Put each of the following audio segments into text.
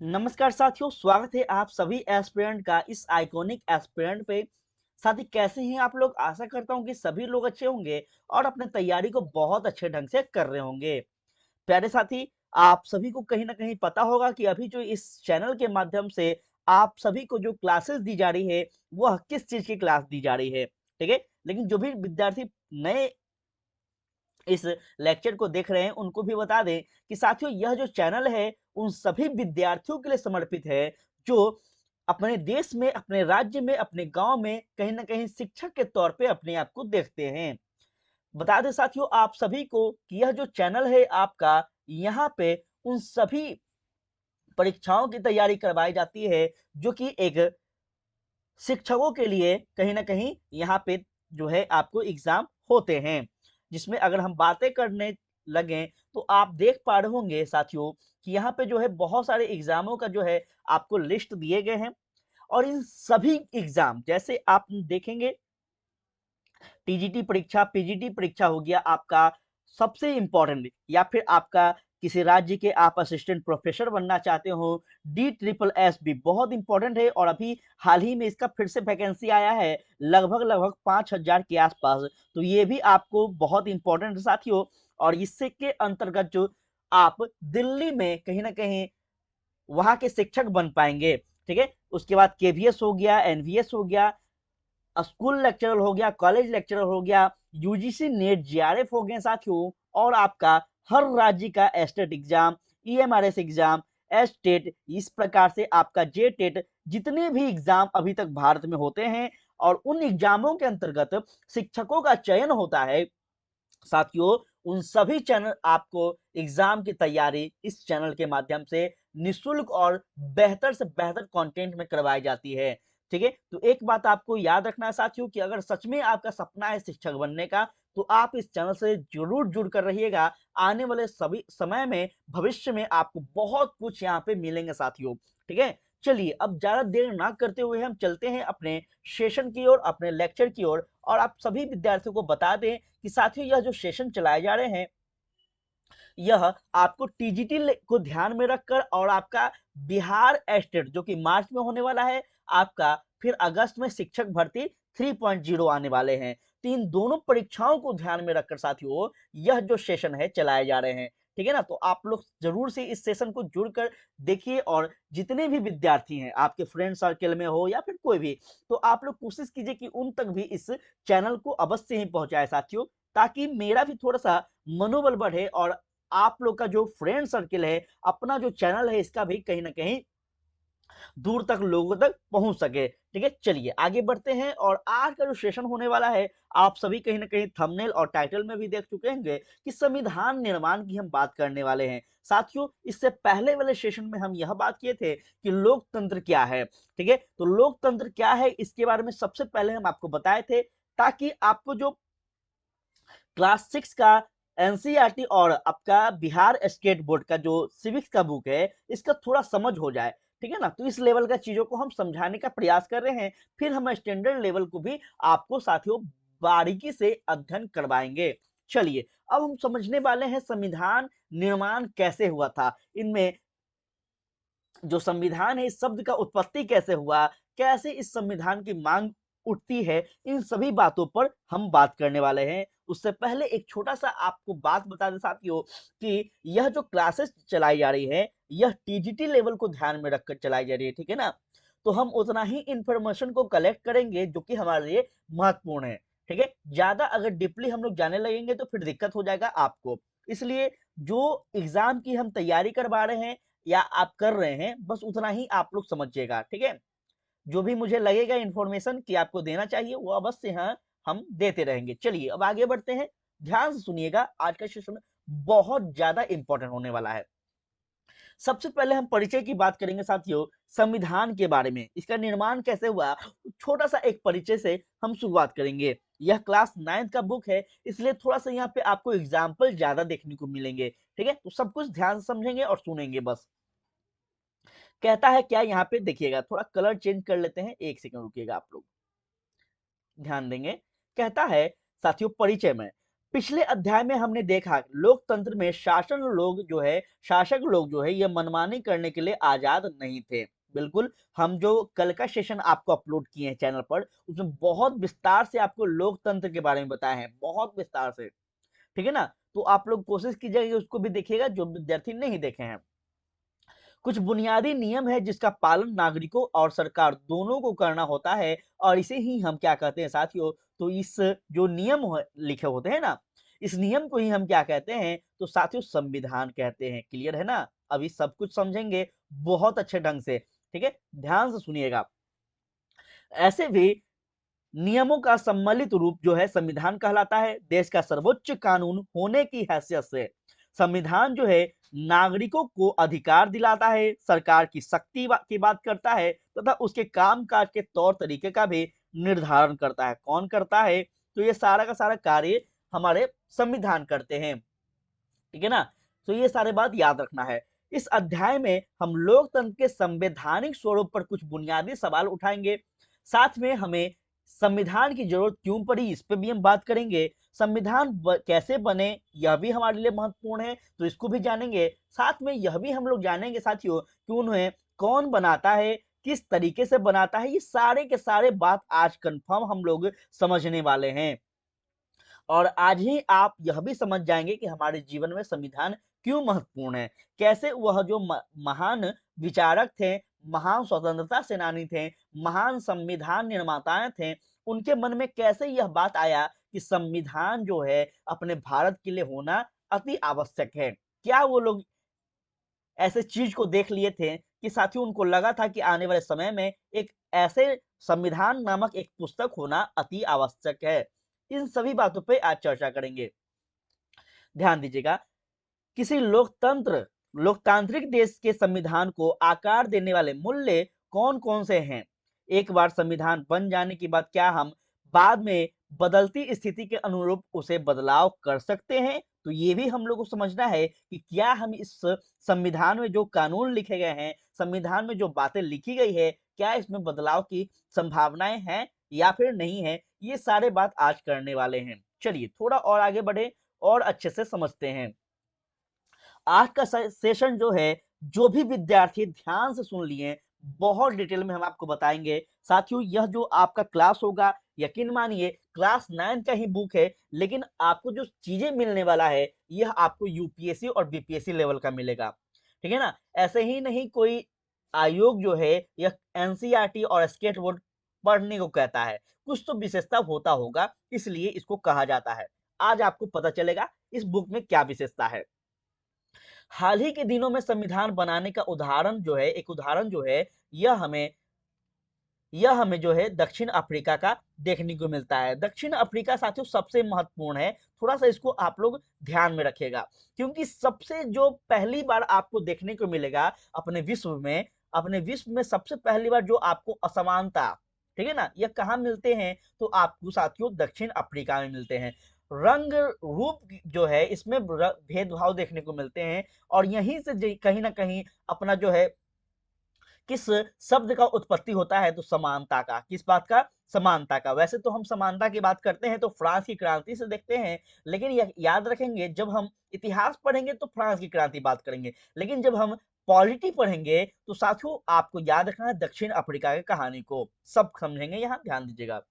नमस्कार साथियों, स्वागत है आप सभी एस्पिरेंट का इस आइकॉनिक एस्पिरेंट पे। साथी कैसे हैं आप लोग? आशा करता हूं कि सभी लोग अच्छे होंगे और अपने तैयारी को बहुत अच्छे ढंग से कर रहे होंगे। प्यारे साथी, आप सभी को कहीं ना कहीं पता होगा कि अभी जो इस चैनल के माध्यम से आप सभी को जो क्लासेस दी जा रही है वह किस चीज की क्लास दी जा रही है, ठीक है। लेकिन जो भी विद्यार्थी नए इस लेक्चर को देख रहे हैं उनको भी बता दें कि साथियों यह जो चैनल है उन सभी विद्यार्थियों के लिए समर्पित है जो अपने देश में, अपने राज्य में, अपने गांव में कहीं ना कहीं शिक्षक के तौर पे अपने आप को देखते हैं। बता दें साथियों आप सभी को कि यह जो चैनल है आपका, यहाँ पे उन सभी परीक्षाओं की तैयारी करवाई जाती है जो कि एक शिक्षकों के लिए कहीं ना कहीं यहाँ पे जो है आपको एग्जाम होते हैं, जिसमें अगर हम बातें करने लगे तो आप देख पा रहे होंगे साथियों कि यहाँ पे जो है बहुत सारे एग्जामों का जो है आपको लिस्ट दिए गए हैं। और इन सभी एग्जाम जैसे आप देखेंगे, टीजीटी परीक्षा, पीजीटी परीक्षा हो गया आपका सबसे इंपॉर्टेंट, या फिर आपका किसी राज्य के आप असिस्टेंट प्रोफेसर बनना चाहते हो, डी ट्रिपल एस भी बहुत इंपॉर्टेंट है और अभी हाल ही में इसका फिर से वैकेंसी आया है लगभग लगभग 5,000 के आसपास। तो ये भी आपको बहुत इंपॉर्टेंट है साथियों। और इससे के अंतर्गत जो आप दिल्ली में कहीं ना कहीं वहां के शिक्षक बन पाएंगे, ठीक है। उसके बाद केवीएस हो गया, एनवीएस हो गया, स्कूल लेक्चरर हो गया, कॉलेज लेक्चरर हो गया, यूजीसी नेट जेआरएफ हो गए साथियों। और आपका हर राज्य का estate exam, EMRS exam, estate, इस प्रकार से आपका जे टेट, जितने भी एग्जाम अभी तक भारत में होते हैं और उन एग्जामों के अंतर्गत शिक्षकों का चयन होता है साथियों, उन सभी चैनल आपको एग्जाम की तैयारी इस चैनल के माध्यम से निशुल्क और बेहतर से बेहतर कंटेंट में करवाई जाती है, ठीक है। तो एक बात आपको याद रखना है साथियों कि अगर सच में आपका सपना है शिक्षक बनने का तो आप इस चैनल से जरूर जुड़ कर रहिएगा। आने वाले सभी समय में, भविष्य में आपको बहुत कुछ यहाँ पे मिलेंगे साथियों, ठीक है। चलिए अब ज्यादा देर ना करते हुए हम चलते हैं अपने सेशन की ओर, अपने लेक्चर की ओर। और आप सभी विद्यार्थियों को बता दें कि साथियों यह जो सेशन चलाए जा रहे हैं यह आपको टीजीटी को ध्यान में रखकर और आपका बिहार एस्टेट जो कि मार्च में होने वाला है आपका, फिर अगस्त में शिक्षक भर्ती 3.0 आने वाले हैं। तो इन दोनों परीक्षाओं को ध्यान में रखकर साथियों यह जो सेशन है चलाए जा रहे हैं, ठीक है ना। तो आप लोग जरूर से इस सेशन को जुड़कर देखिए और जितने भी विद्यार्थी हैं आपके फ्रेंड सर्कल में हो या फिर कोई भी, तो आप लोग कोशिश कीजिए कि उन तक भी इस चैनल को अवश्य ही पहुंचाए साथियों, ताकि मेरा भी थोड़ा सा मनोबल बढ़े और आप लोग का जो फ्रेंड सर्किल है, अपना जो चैनल है, इसका भी कहीं ना कहीं दूर तक लोगों तक पहुंच सके, ठीक है। चलिए आगे बढ़ते हैं और आज का जो सेशन होने वाला है आप सभी कहीं ना कहीं थंबनेल और टाइटल में भी देख चुके होंगे कि संविधान निर्माण की हम बात करने वाले हैं साथियों। इससे पहले वाले सेशन में हम यह बात किए थे कि लोकतंत्र क्या है, ठीक है। तो लोकतंत्र क्या है इसके बारे में सबसे पहले हम आपको बताए थे, ताकि आपको जो क्लास 6 का एनसीईआरटी और आपका बिहार स्टेट बोर्ड का जो सिविक्स का बुक है इसका थोड़ा समझ हो जाए, ठीक है ना। तो इस लेवल का चीजों को हम समझाने का प्रयास कर रहे हैं, फिर हम स्टैंडर्ड लेवल को भी आपको साथियों बारीकी से अध्ययन करवाएंगे। चलिए अब हम समझने वाले हैं संविधान निर्माण कैसे हुआ था, इनमें जो संविधान है इस शब्द का उत्पत्ति कैसे हुआ, कैसे इस संविधान की मांग उठती है, इन सभी बातों पर हम बात करने वाले हैं। उससे पहले एक छोटा सा आपको बात बता दें साथियों कि यह जो क्लासेस चलाई जा रही है यह टीजीटी लेवल को ध्यान में रखकर चलाई जा रही है, ठीक है ना। तो हम उतना ही इंफॉर्मेशन को कलेक्ट करेंगे जो कि हमारे लिए महत्वपूर्ण है, ठीक है। ज्यादा अगर डीपली हम लोग जाने लगेंगे तो फिर दिक्कत हो जाएगा आपको। इसलिए जो एग्जाम की हम तैयारी करवा रहे हैं या आप कर रहे हैं बस उतना ही आप लोग समझिएगा, ठीक है। जो भी मुझे लगेगा इंफॉर्मेशन कि आपको देना चाहिए वो अवश्य हाँ हम देते रहेंगे। चलिए अब आगे बढ़ते हैं, ध्यान से सुनिएगा, आज का सेशन बहुत ज्यादा इंपॉर्टेंट होने वाला है। सबसे पहले हम परिचय की बात करेंगे साथियों, संविधान के बारे में, इसका निर्माण कैसे हुआ, छोटा सा एक परिचय से हम शुरुआत करेंगे। यह क्लास 9th का बुक है इसलिए थोड़ा सा यहाँ पे आपको एग्जाम्पल ज्यादा देखने को मिलेंगे, ठीक है। तो सब कुछ ध्यान से समझेंगे और सुनेंगे बस। कहता है क्या यहाँ पे देखिएगा, थोड़ा कलर चेंज कर लेते हैं, एक सेकंड रुकिएगा, आप लोग ध्यान देंगे। कहता है साथियों परिचय में, पिछले अध्याय में हमने देखा लोकतंत्र में शासक लोग जो है ये मनमानी करने के लिए आजाद नहीं थे। बिल्कुल, हम जो कल का सेशन आपको अपलोड किए हैं चैनल पर, उसमें बहुत विस्तार से आपको लोकतंत्र के बारे में बताया है, बहुत विस्तार से। ठीक है ना? तो आप लोग कोशिश कीजिएगा उसको भी देखिएगा जो विद्यार्थी नहीं देखे हैं। कुछ बुनियादी नियम है जिसका पालन नागरिकों और सरकार दोनों को करना होता है, और इसे ही हम क्या कहते हैं साथियों, तो इस जो लिखे होते हैं ना, इस नियम को ही हम क्या कहते हैं, तो साथियों संविधान कहते हैं। क्लियर है ना? अभी सब कुछ समझेंगे बहुत अच्छे ढंग से। ठीक है, ध्यान से सुनिएगा। ऐसे भी नियमों का सम्मिलित रूप जो है संविधान कहलाता है। देश का सर्वोच्च कानून होने की हैसियत से संविधान जो है नागरिकों को अधिकार दिलाता है, सरकार की शक्ति की बात करता है तथा उसके कामकाज के तौर तरीके का भी निर्धारण करता है। कौन करता है? तो ये सारा का सारा कार्य हमारे संविधान करते हैं। ठीक है ना? तो ये सारे बात याद रखना है। इस अध्याय में हम लोकतंत्र के संवैधानिक स्वरूप पर कुछ बुनियादी सवाल उठाएंगे। साथ में हमें संविधान की जरूरत क्यों पड़ी इस पे भी हम बात करेंगे। संविधान कैसे बने यह भी हमारे लिए महत्वपूर्ण है, तो इसको भी जानेंगे। साथ में यह भी हम लोग जानेंगे साथियों कि उन्हें कौन बनाता है, किस तरीके से बनाता है। ये सारे के सारे बात आज कंफर्म हम लोग समझने वाले हैं। और आज ही आप यह भी समझ जाएंगे कि हमारे जीवन में संविधान क्यों महत्वपूर्ण है। कैसे वह जो महान विचारक थे, महान स्वतंत्रता सेनानी थे, महान संविधान निर्माताएं थे, उनके मन में कैसे यह बात आया कि संविधान जो है अपने भारत के लिए होना अति आवश्यक है। क्या वो लोग ऐसे चीज को देख लिए थे कि साथियों उनको लगा था कि आने वाले समय में एक ऐसे संविधान नामक एक पुस्तक होना अति आवश्यक है। इन सभी बातों पे आज चर्चा करेंगे। ध्यान दीजिएगा, किसी लोकतांत्रिक देश के संविधान को आकार देने वाले मूल्य कौन कौन से हैं? एक बार संविधान बन जाने के बाद क्या हम बाद में बदलती स्थिति के अनुरूप उसे बदलाव कर सकते हैं? तो ये भी हम लोग को समझना है कि क्या हम इस संविधान में जो कानून लिखे गए हैं, संविधान में जो बातें लिखी गई है, क्या इसमें बदलाव की संभावनाएं हैं या फिर नहीं है। ये सारे बात आज करने वाले हैं। चलिए थोड़ा और आगे बढ़े और अच्छे से समझते हैं। आज का सेशन जो है, जो भी विद्यार्थी ध्यान से सुन लिए, बहुत डिटेल में हम आपको बताएंगे। साथियों यह जो आपका क्लास होगा, यकीन मानिए क्लास 9 का ही बुक है, लेकिन आपको जो चीजें मिलने वाला है यह आपको यूपीएससी और बीपीएससी लेवल का मिलेगा। ठीक है ना? ऐसे ही नहीं कोई आयोग जो है यह एनसीईआरटी और स्टेट बोर्ड पढ़ने को कहता है, कुछ तो विशेषता होता होगा, इसलिए इसको कहा जाता है। आज आपको पता चलेगा इस बुक में क्या विशेषता है। हाल ही के दिनों में संविधान बनाने का एक उदाहरण जो है, यह हमें जो है दक्षिण अफ्रीका का देखने को मिलता है। दक्षिण अफ्रीका साथियों सबसे महत्वपूर्ण है, थोड़ा सा इसको आप लोग ध्यान में रखिएगा, क्योंकि सबसे जो पहली बार आपको देखने को मिलेगा अपने विश्व में सबसे पहली बार जो आपको असमानता, ठीक है ना, यह कहाँ मिलते हैं, तो आपको साथियों दक्षिण अफ्रीका में मिलते हैं। रंग रूप जो है इसमें भेदभाव देखने को मिलते हैं, और यहीं से कहीं ना कहीं अपना जो है किस शब्द का उत्पत्ति होता है, तो समानता का। किस बात का? समानता का। वैसे तो हम समानता की बात करते हैं तो फ्रांस की क्रांति से देखते हैं, लेकिन याद रखेंगे जब हम इतिहास पढ़ेंगे तो फ्रांस की क्रांति बात करेंगे, लेकिन जब हम पॉलिटी पढ़ेंगे तो साथियों आपको याद रखना है दक्षिण अफ्रीका की कहानी को। सब समझेंगे, यहाँ ध्यान दीजिएगा।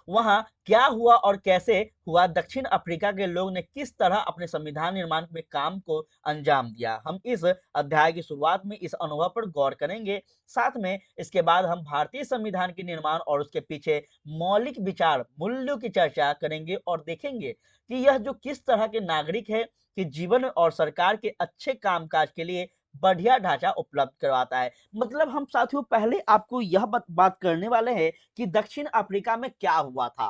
वहां क्या हुआ और कैसे हुआ, दक्षिण अफ्रीका के लोग ने किस तरह अपने संविधान निर्माण में काम को अंजाम दिया, हम इस अध्याय की शुरुआत में इस अनुभव पर गौर करेंगे। साथ में इसके बाद हम भारतीय संविधान के निर्माण और उसके पीछे मौलिक विचार मूल्यों की चर्चा करेंगे और देखेंगे कि यह जो किस तरह के नागरिक है कि जीवन और सरकार के अच्छे कामकाज के लिए बढ़िया ढांचा उपलब्ध करवाता है। मतलब हम साथियों पहले आपको यह बात करने वाले हैं कि दक्षिण अफ्रीका में क्या हुआ था,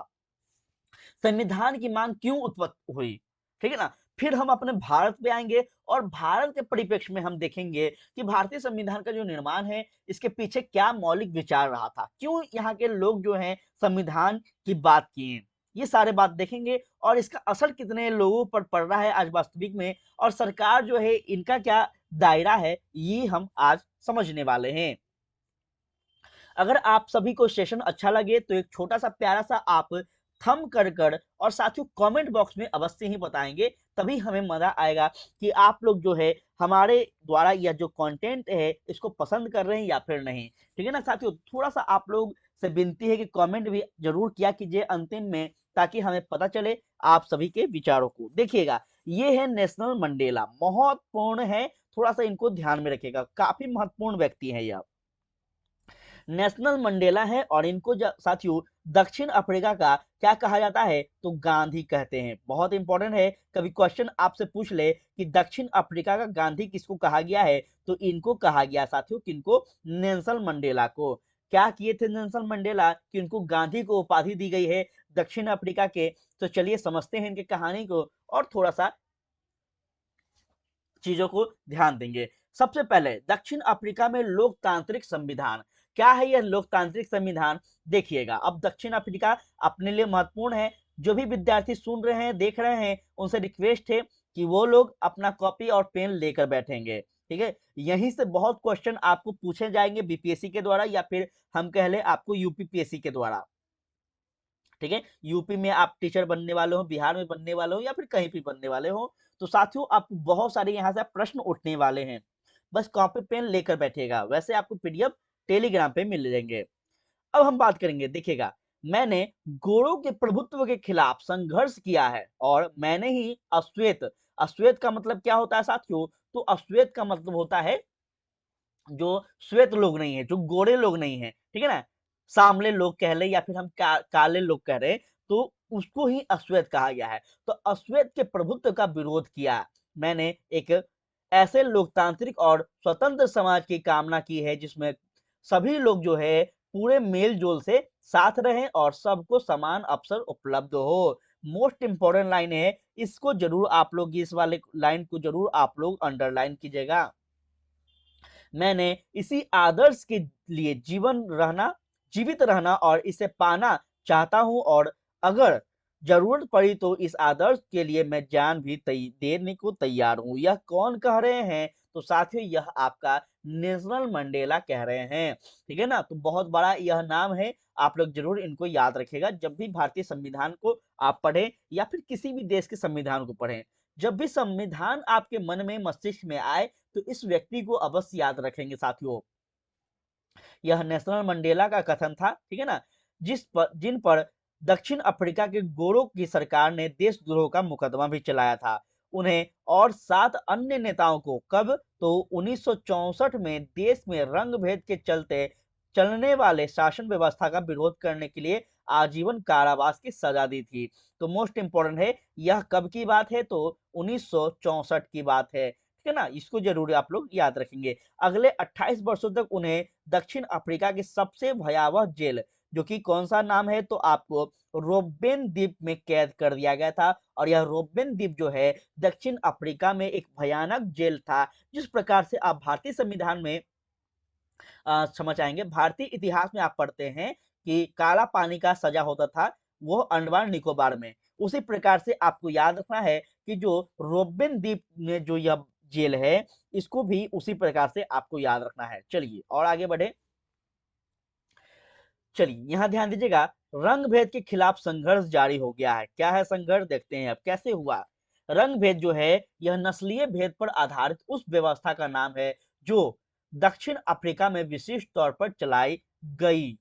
संविधान की मांग क्यों उत्पन्न हुई। ठीक है ना? फिर हम अपने भारत पे आएंगे और भारत के परिप्रेक्ष्य में हम देखेंगे कि भारतीय संविधान का जो निर्माण है इसके पीछे क्या मौलिक विचार रहा था, क्यों यहाँ के लोग जो हैं संविधान की बात किए। ये सारे बात देखेंगे और इसका असर कितने लोगों पर पड़ रहा है आज वास्तविक में, और सरकार जो है इनका क्या दायरा है, ये हम आज समझने वाले हैं। अगर आप सभी को सेशन अच्छा लगे तो एक छोटा सा प्यारा सा आप थंब कर और साथियों कमेंट बॉक्स में अवश्य ही बताएंगे, तभी हमें मजा आएगा कि आप लोग जो है हमारे द्वारा यह जो कंटेंट है इसको पसंद कर रहे हैं या फिर नहीं। ठीक है ना साथियों, थोड़ा सा आप लोग से विनती है कि कमेंट भी जरूर किया कीजिए अंतिम में, ताकि हमें पता चले आप सभी के विचारों को। देखिएगा, ये है नेशनल मंडेला, महत्वपूर्ण है, थोड़ा सा इनको ध्यान में रखिएगा, काफी महत्वपूर्ण व्यक्ति है यह। नेशनल मंडेला है और इनको साथियों दक्षिण अफ्रीका का क्या कहा जाता है, तो गांधी कहते हैं। बहुत इंपॉर्टेंट है, कभी क्वेश्चन आपसे पूछ ले कि दक्षिण अफ्रीका का गांधी किसको कहा गया है, तो इनको कहा गया साथियों, किनको, नेल्सन मंडेला को। क्या किए थे नेल्सन मंडेला कि उनको गांधी को उपाधि दी गई है दक्षिण अफ्रीका के। तो चलिए समझते हैं इनकी कहानी को और थोड़ा सा चीजों को ध्यान देंगे। सबसे पहले दक्षिण अफ्रीका में लोकतांत्रिक संविधान। क्या है यह लोकतांत्रिक संविधान, देखिएगा। अब दक्षिण अफ्रीका अपने लिए महत्वपूर्ण है, जो भी विद्यार्थी सुन रहे हैं देख रहे हैं उनसे रिक्वेस्ट है कि वो लोग अपना कॉपी और पेन लेकर बैठेंगे। ठीक है, यहीं से बहुत क्वेश्चन आपको पूछे जाएंगे बीपीएससी के द्वारा, या फिर हम कह ले आपको यूपीपीएससी के द्वारा। ठीक है, यूपी में आप टीचर बनने वाले हो, बिहार में बनने वाले हो, या फिर कहीं भी बनने वाले हो, तो साथियों आप बहुत सारे यहाँ से प्रश्न उठने वाले हैं। बस कॉपी पेन लेकर बैठिएगा, वैसे आपको पीडीएफ टेलीग्राम पे मिल जाएंगे। अब हम बात करेंगे, देखिएगा, मैंने गोरों के प्रभुत्व के खिलाफ संघर्ष किया है और मैंने ही अश्वेत, अश्वेत का मतलब क्या होता है साथियों, तो अश्वेत का मतलब होता है जो श्वेत लोग नहीं है, जो गोरे लोग नहीं है, ठीक है ना, सामले लोग कह ले या फिर हम काले लोग कह रहे, तो उसको ही अश्वेत कहा गया है। तो अश्वेत के प्रभुत्व का विरोध किया मैंने, एक ऐसे लोकतांत्रिक और स्वतंत्र समाज की कामना की है जिसमें सभी लोग जो है पूरे मेल जोल से साथ रहें और सबको समान अवसर उपलब्ध हो। मोस्ट इंपॉर्टेंट लाइन है, इसको जरूर आप लोग, इस वाले लाइन को जरूर आप लोग अंडरलाइन कीजिएगा। मैंने इसी आदर्श के लिए जीवित रहना और इसे पाना चाहता हूं, और अगर जरूरत पड़ी तो इस आदर्श के लिए मैं जान भी देने को तैयार हूं। यह कौन कह रहे हैं, तो साथियों यह आपका नेशनल मंडेला कह रहे हैं। ठीक है ना, तो बहुत बड़ा यह नाम है, आप लोग जरूर इनको याद रखेगा जब भी भारतीय संविधान को आप पढ़ें या फिर किसी भी देश के संविधान को पढ़ें। जब भी संविधान आपके मन में मस्तिष्क में आए तो इस व्यक्ति को अवश्य याद रखेंगे साथियों। यह नेशनल मंडेला का कथन था, ठीक है ना, जिन पर दक्षिण अफ्रीका के गोरों की सरकार ने देशद्रोह का मुकदमा भी चलाया था। उन्हें और 7 अन्य नेताओं को कब, तो 1964 में देश में रंग भेद के चलते चलने वाले शासन व्यवस्था का विरोध करने के लिए आजीवन कारावास की सजा दी थी। तो मोस्ट इंपोर्टेंट है, यह कब की बात है, तो 1964 की बात है। ठीक है ना, इसको जरूर आप लोग याद रखेंगे। अगले 28 वर्षों तक उन्हें दक्षिण अफ्रीका की सबसे भयावह जेल, जो कि कौन सा नाम है, तो आपको रोबेन द्वीप में कैद कर दिया गया था। और यह रोबेन द्वीप जो है दक्षिण अफ्रीका में एक भयानक जेल था। जिस प्रकार से आप भारतीय संविधान में समझ आएंगे, भारतीय इतिहास में आप पढ़ते हैं कि काला पानी का सजा होता था वो अंडमान निकोबार में, उसी प्रकार से आपको याद रखना है कि जो रोबेन द्वीप में जो यह जेल है, इसको भी उसी प्रकार से आपको याद रखना है। चलिए और आगे बढ़े। चलिए यहाँ ध्यान दीजिएगा, रंग भेद के खिलाफ संघर्ष जारी हो गया है। क्या है संघर्ष, देखते हैं अब कैसे हुआ। रंग भेद जो है यह नस्लीय भेद पर आधारित उस व्यवस्था का नाम है जो दक्षिण अफ्रीका में विशिष्ट तौर पर चलाई गई।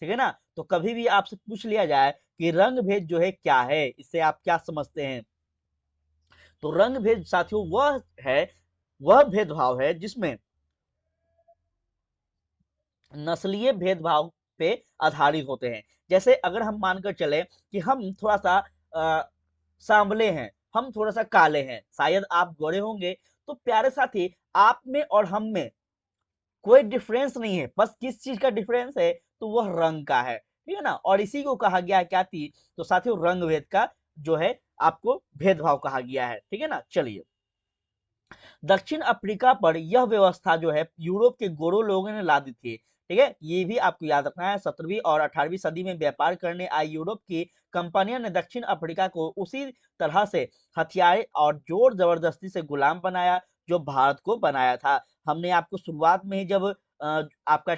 ठीक है ना, तो कभी भी आपसे पूछ लिया जाए कि रंग भेद जो है क्या है, इससे आप क्या समझते हैं, तो रंग भेद साथियों वह भेदभाव है जिसमें नस्लीय भेदभाव पे आधारित होते हैं। जैसे अगर हम मानकर चले कि हम थोड़ा सा सांवले हैं, हम थोड़ा सा काले हैं, शायद आप गोरे होंगे, तो प्यारे साथी आप में और हम में कोई डिफरेंस नहीं है, बस किस चीज का डिफरेंस है, तो वह रंग का है। ठीक है ना, और इसी को कहा गया है क्या थी, तो साथियों रंग भेद का जो है आपको भेदभाव कहा गया है। ठीक है ना, चलिए। दक्षिण अफ्रीका पर यह व्यवस्था जो है यूरोप के गोरों लोगों ने ला दी थी। ठीक है, ये भी आपको याद रखना है। 17वीं और 18वीं सदी में व्यापार करने आई यूरोप की कंपनियों ने दक्षिण अफ्रीका को उसी तरह से हथियार और जोर जबरदस्ती से गुलाम बनाया जो भारत को बनाया था। हमने आपको शुरुआत में ही जब आपका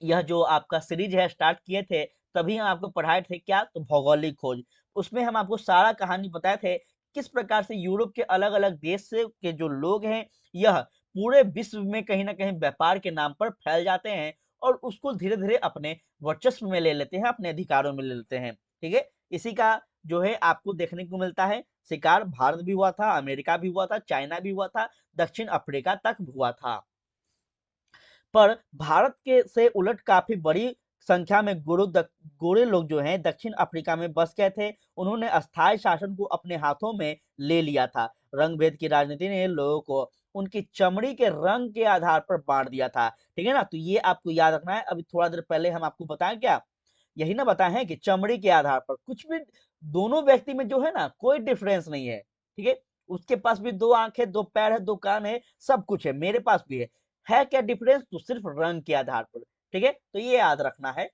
यह जो आपका सीरीज है स्टार्ट किए थे, तभी हम आपको पढ़ाए थे क्या, तो भौगोलिक खोज। उसमें हम आपको सारा कहानी बताए थे किस प्रकार से यूरोप के अलग अलग देश से के जो लोग हैं यह पूरे विश्व में कहीं ना कहीं व्यापार के नाम पर फैल जाते हैं और उसको धीरे धीरे अपने वर्चस्व में ले लेते हैं, अपने अधिकारों में ले लेते हैं। ठीक है, इसी का जो है आपको देखने को मिलता है। शिकार भारत भी हुआ था, अमेरिका भी हुआ था, चाइना भी हुआ था, दक्षिण अफ्रीका तक हुआ था। पर भारत के से उलट काफी बड़ी संख्या में गोरे लोग जो हैं दक्षिण अफ्रीका में बस गए थे। उन्होंने अस्थायी शासन को अपने हाथों में ले लिया था। रंग भेद की राजनीति ने लोगों को उनकी चमड़ी के रंग के आधार पर बांट दिया था। ठीक है ना, तो ये आपको याद रखना है। अभी थोड़ा देर पहले हम आपको बताएं क्या, यही ना बताए हैं कि चमड़ी के आधार पर कुछ भी, दोनों व्यक्ति में जो है ना कोई डिफरेंस नहीं है। ठीक है, उसके पास भी दो आंखें, दो पैर है, दो कान है, सब कुछ है, मेरे पास भी है क्या डिफरेंस, तो सिर्फ रंग के आधार पर। ठीक है, तो ये याद रखना है।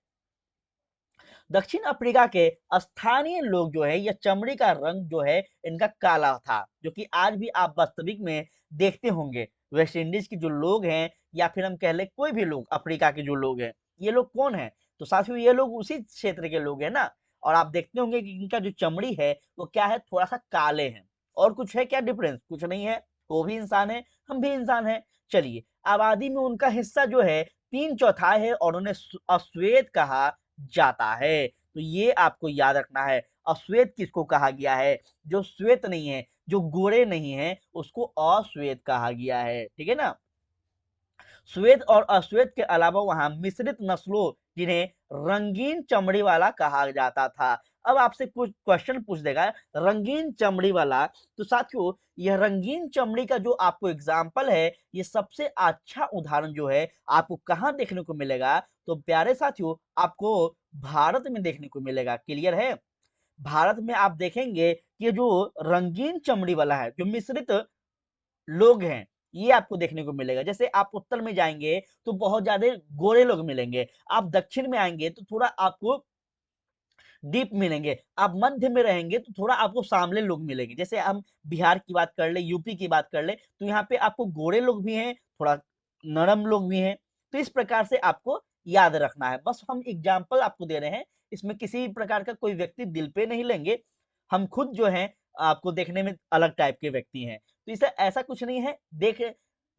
दक्षिण अफ्रीका के स्थानीय लोग जो है या चमड़ी का रंग जो है इनका काला था, जो कि आज भी आप वास्तविक में देखते होंगे। वेस्ट इंडीज के जो लोग हैं या फिर हम कह ले कोई भी लोग अफ्रीका के जो लोग हैं, ये लोग कौन है, तो साथियों ये लोग उसी क्षेत्र के लोग हैं ना। और आप देखते होंगे कि इनका जो चमड़ी है वो क्या है, थोड़ा सा काले हैं। और कुछ है क्या डिफरेंस, कुछ नहीं है, वो भी इंसान है, हम भी इंसान है। चलिए, आबादी में उनका हिस्सा जो है 3/4 है और उन्हें अश्वेत कहा जाता है। तो ये आपको याद रखना है, अश्वेत किसको कहा गया है, जो श्वेत नहीं है, जो गोरे नहीं है, उसको अश्वेत कहा गया है। ठीक है ना, श्वेत और अश्वेत के अलावा वहां मिश्रित नस्लों जिन्हें रंगीन चमड़ी वाला कहा जाता था। अब आपसे कुछ क्वेश्चन पूछ देगा, रंगीन चमड़ी वाला, तो साथियों यह रंगीन चमड़ी का जो आपको एग्जाम्पल है, ये सबसे अच्छा उदाहरण जो है आपको कहाँ देखने को मिलेगा, तो प्यारे साथियों आपको भारत में देखने को मिलेगा। क्लियर है, भारत में आप देखेंगे कि जो रंगीन चमड़ी वाला है, जो मिश्रित लोग हैं, ये आपको देखने को मिलेगा। जैसे आप उत्तर में जाएंगे तो बहुत ज्यादा गोरे लोग मिलेंगे, आप दक्षिण में आएंगे तो थोड़ा आपको डीप मिलेंगे, आप मध्य में रहेंगे तो थोड़ा आपको सामले लोग मिलेंगे। जैसे हम बिहार की बात कर ले, यूपी की बात कर ले, तो यहाँ पे आपको गोरे लोग भी हैं, थोड़ा नरम लोग भी हैं। तो इस प्रकार से आपको याद रखना है, बस हम एग्जाम्पल आपको दे रहे हैं, इसमें किसी प्रकार का कोई व्यक्ति दिल पे नहीं लेंगे। हम खुद जो है आपको देखने में अलग टाइप के व्यक्ति हैं, तो इसे ऐसा कुछ नहीं है। देख,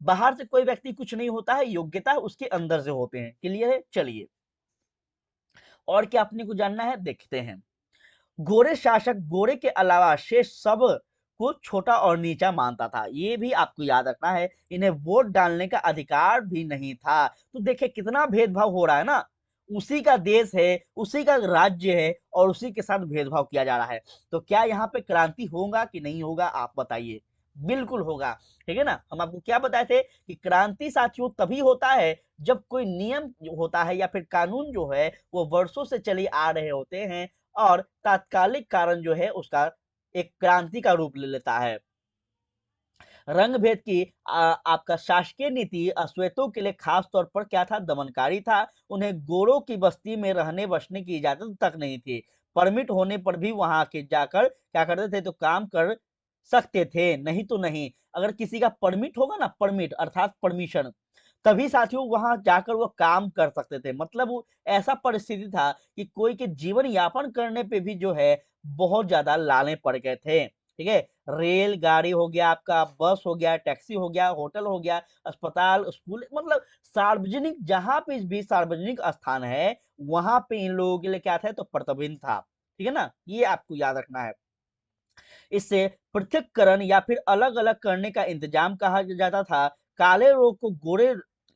बाहर से कोई व्यक्ति कुछ नहीं होता है, योग्यता उसके अंदर से होते हैं। क्लियर है, चलिए और क्या अपने को जानना है, देखते हैं। गोरे शासक गोरे के अलावा शेष सब को छोटा और नीचा मानता था, ये भी आपको याद रखना है। इन्हें वोट डालने का अधिकार भी नहीं था। तो देखिए कितना भेदभाव हो रहा है ना, उसी का देश है, उसी का राज्य है और उसी के साथ भेदभाव किया जा रहा है। तो क्या यहाँ पे क्रांति होगा कि नहीं होगा, आप बताइए। बिल्कुल होगा। ठीक है ना, हम आपको क्या बताए थे कि क्रांति साथियों तभी होता है जब कोई नियम होता है या फिर कानून जो है वो वर्षों से चले आ रहे होते हैं और तात्कालिक कारण जो है उसका एक क्रांति का रूप ले लेता है। रंग भेद की आपका शासकीय नीति अश्वेतों के लिए खास तौर पर क्या था, दमनकारी था। उन्हें गोरों की बस्ती में रहने बसने की इजाजत तक नहीं थी। परमिट होने पर भी वहां के जाकर क्या करते थे, तो काम कर सकते थे, नहीं तो नहीं। अगर किसी का परमिट होगा ना, परमिट अर्थात परमिशन, तभी साथियों वहां जाकर वो काम कर सकते थे। मतलब वो ऐसा परिस्थिति था कि कोई के जीवन यापन करने पे भी जो है बहुत ज्यादा लाले पड़ गए थे। ठीक है, रेल गाड़ी हो गया, आपका बस हो गया, टैक्सी हो गया, होटल हो गया, अस्पताल, स्कूल, मतलब सार्वजनिक जहां पे भी सार्वजनिक स्थान है वहां पे इन लोगों के लिए क्या था, तो प्रतिबंध था। ठीक है ना, ये आपको याद रखना है। इससे पृथक्करण या फिर अलग अलग करने का इंतजाम कहा जाता था। काले लोग को गोरे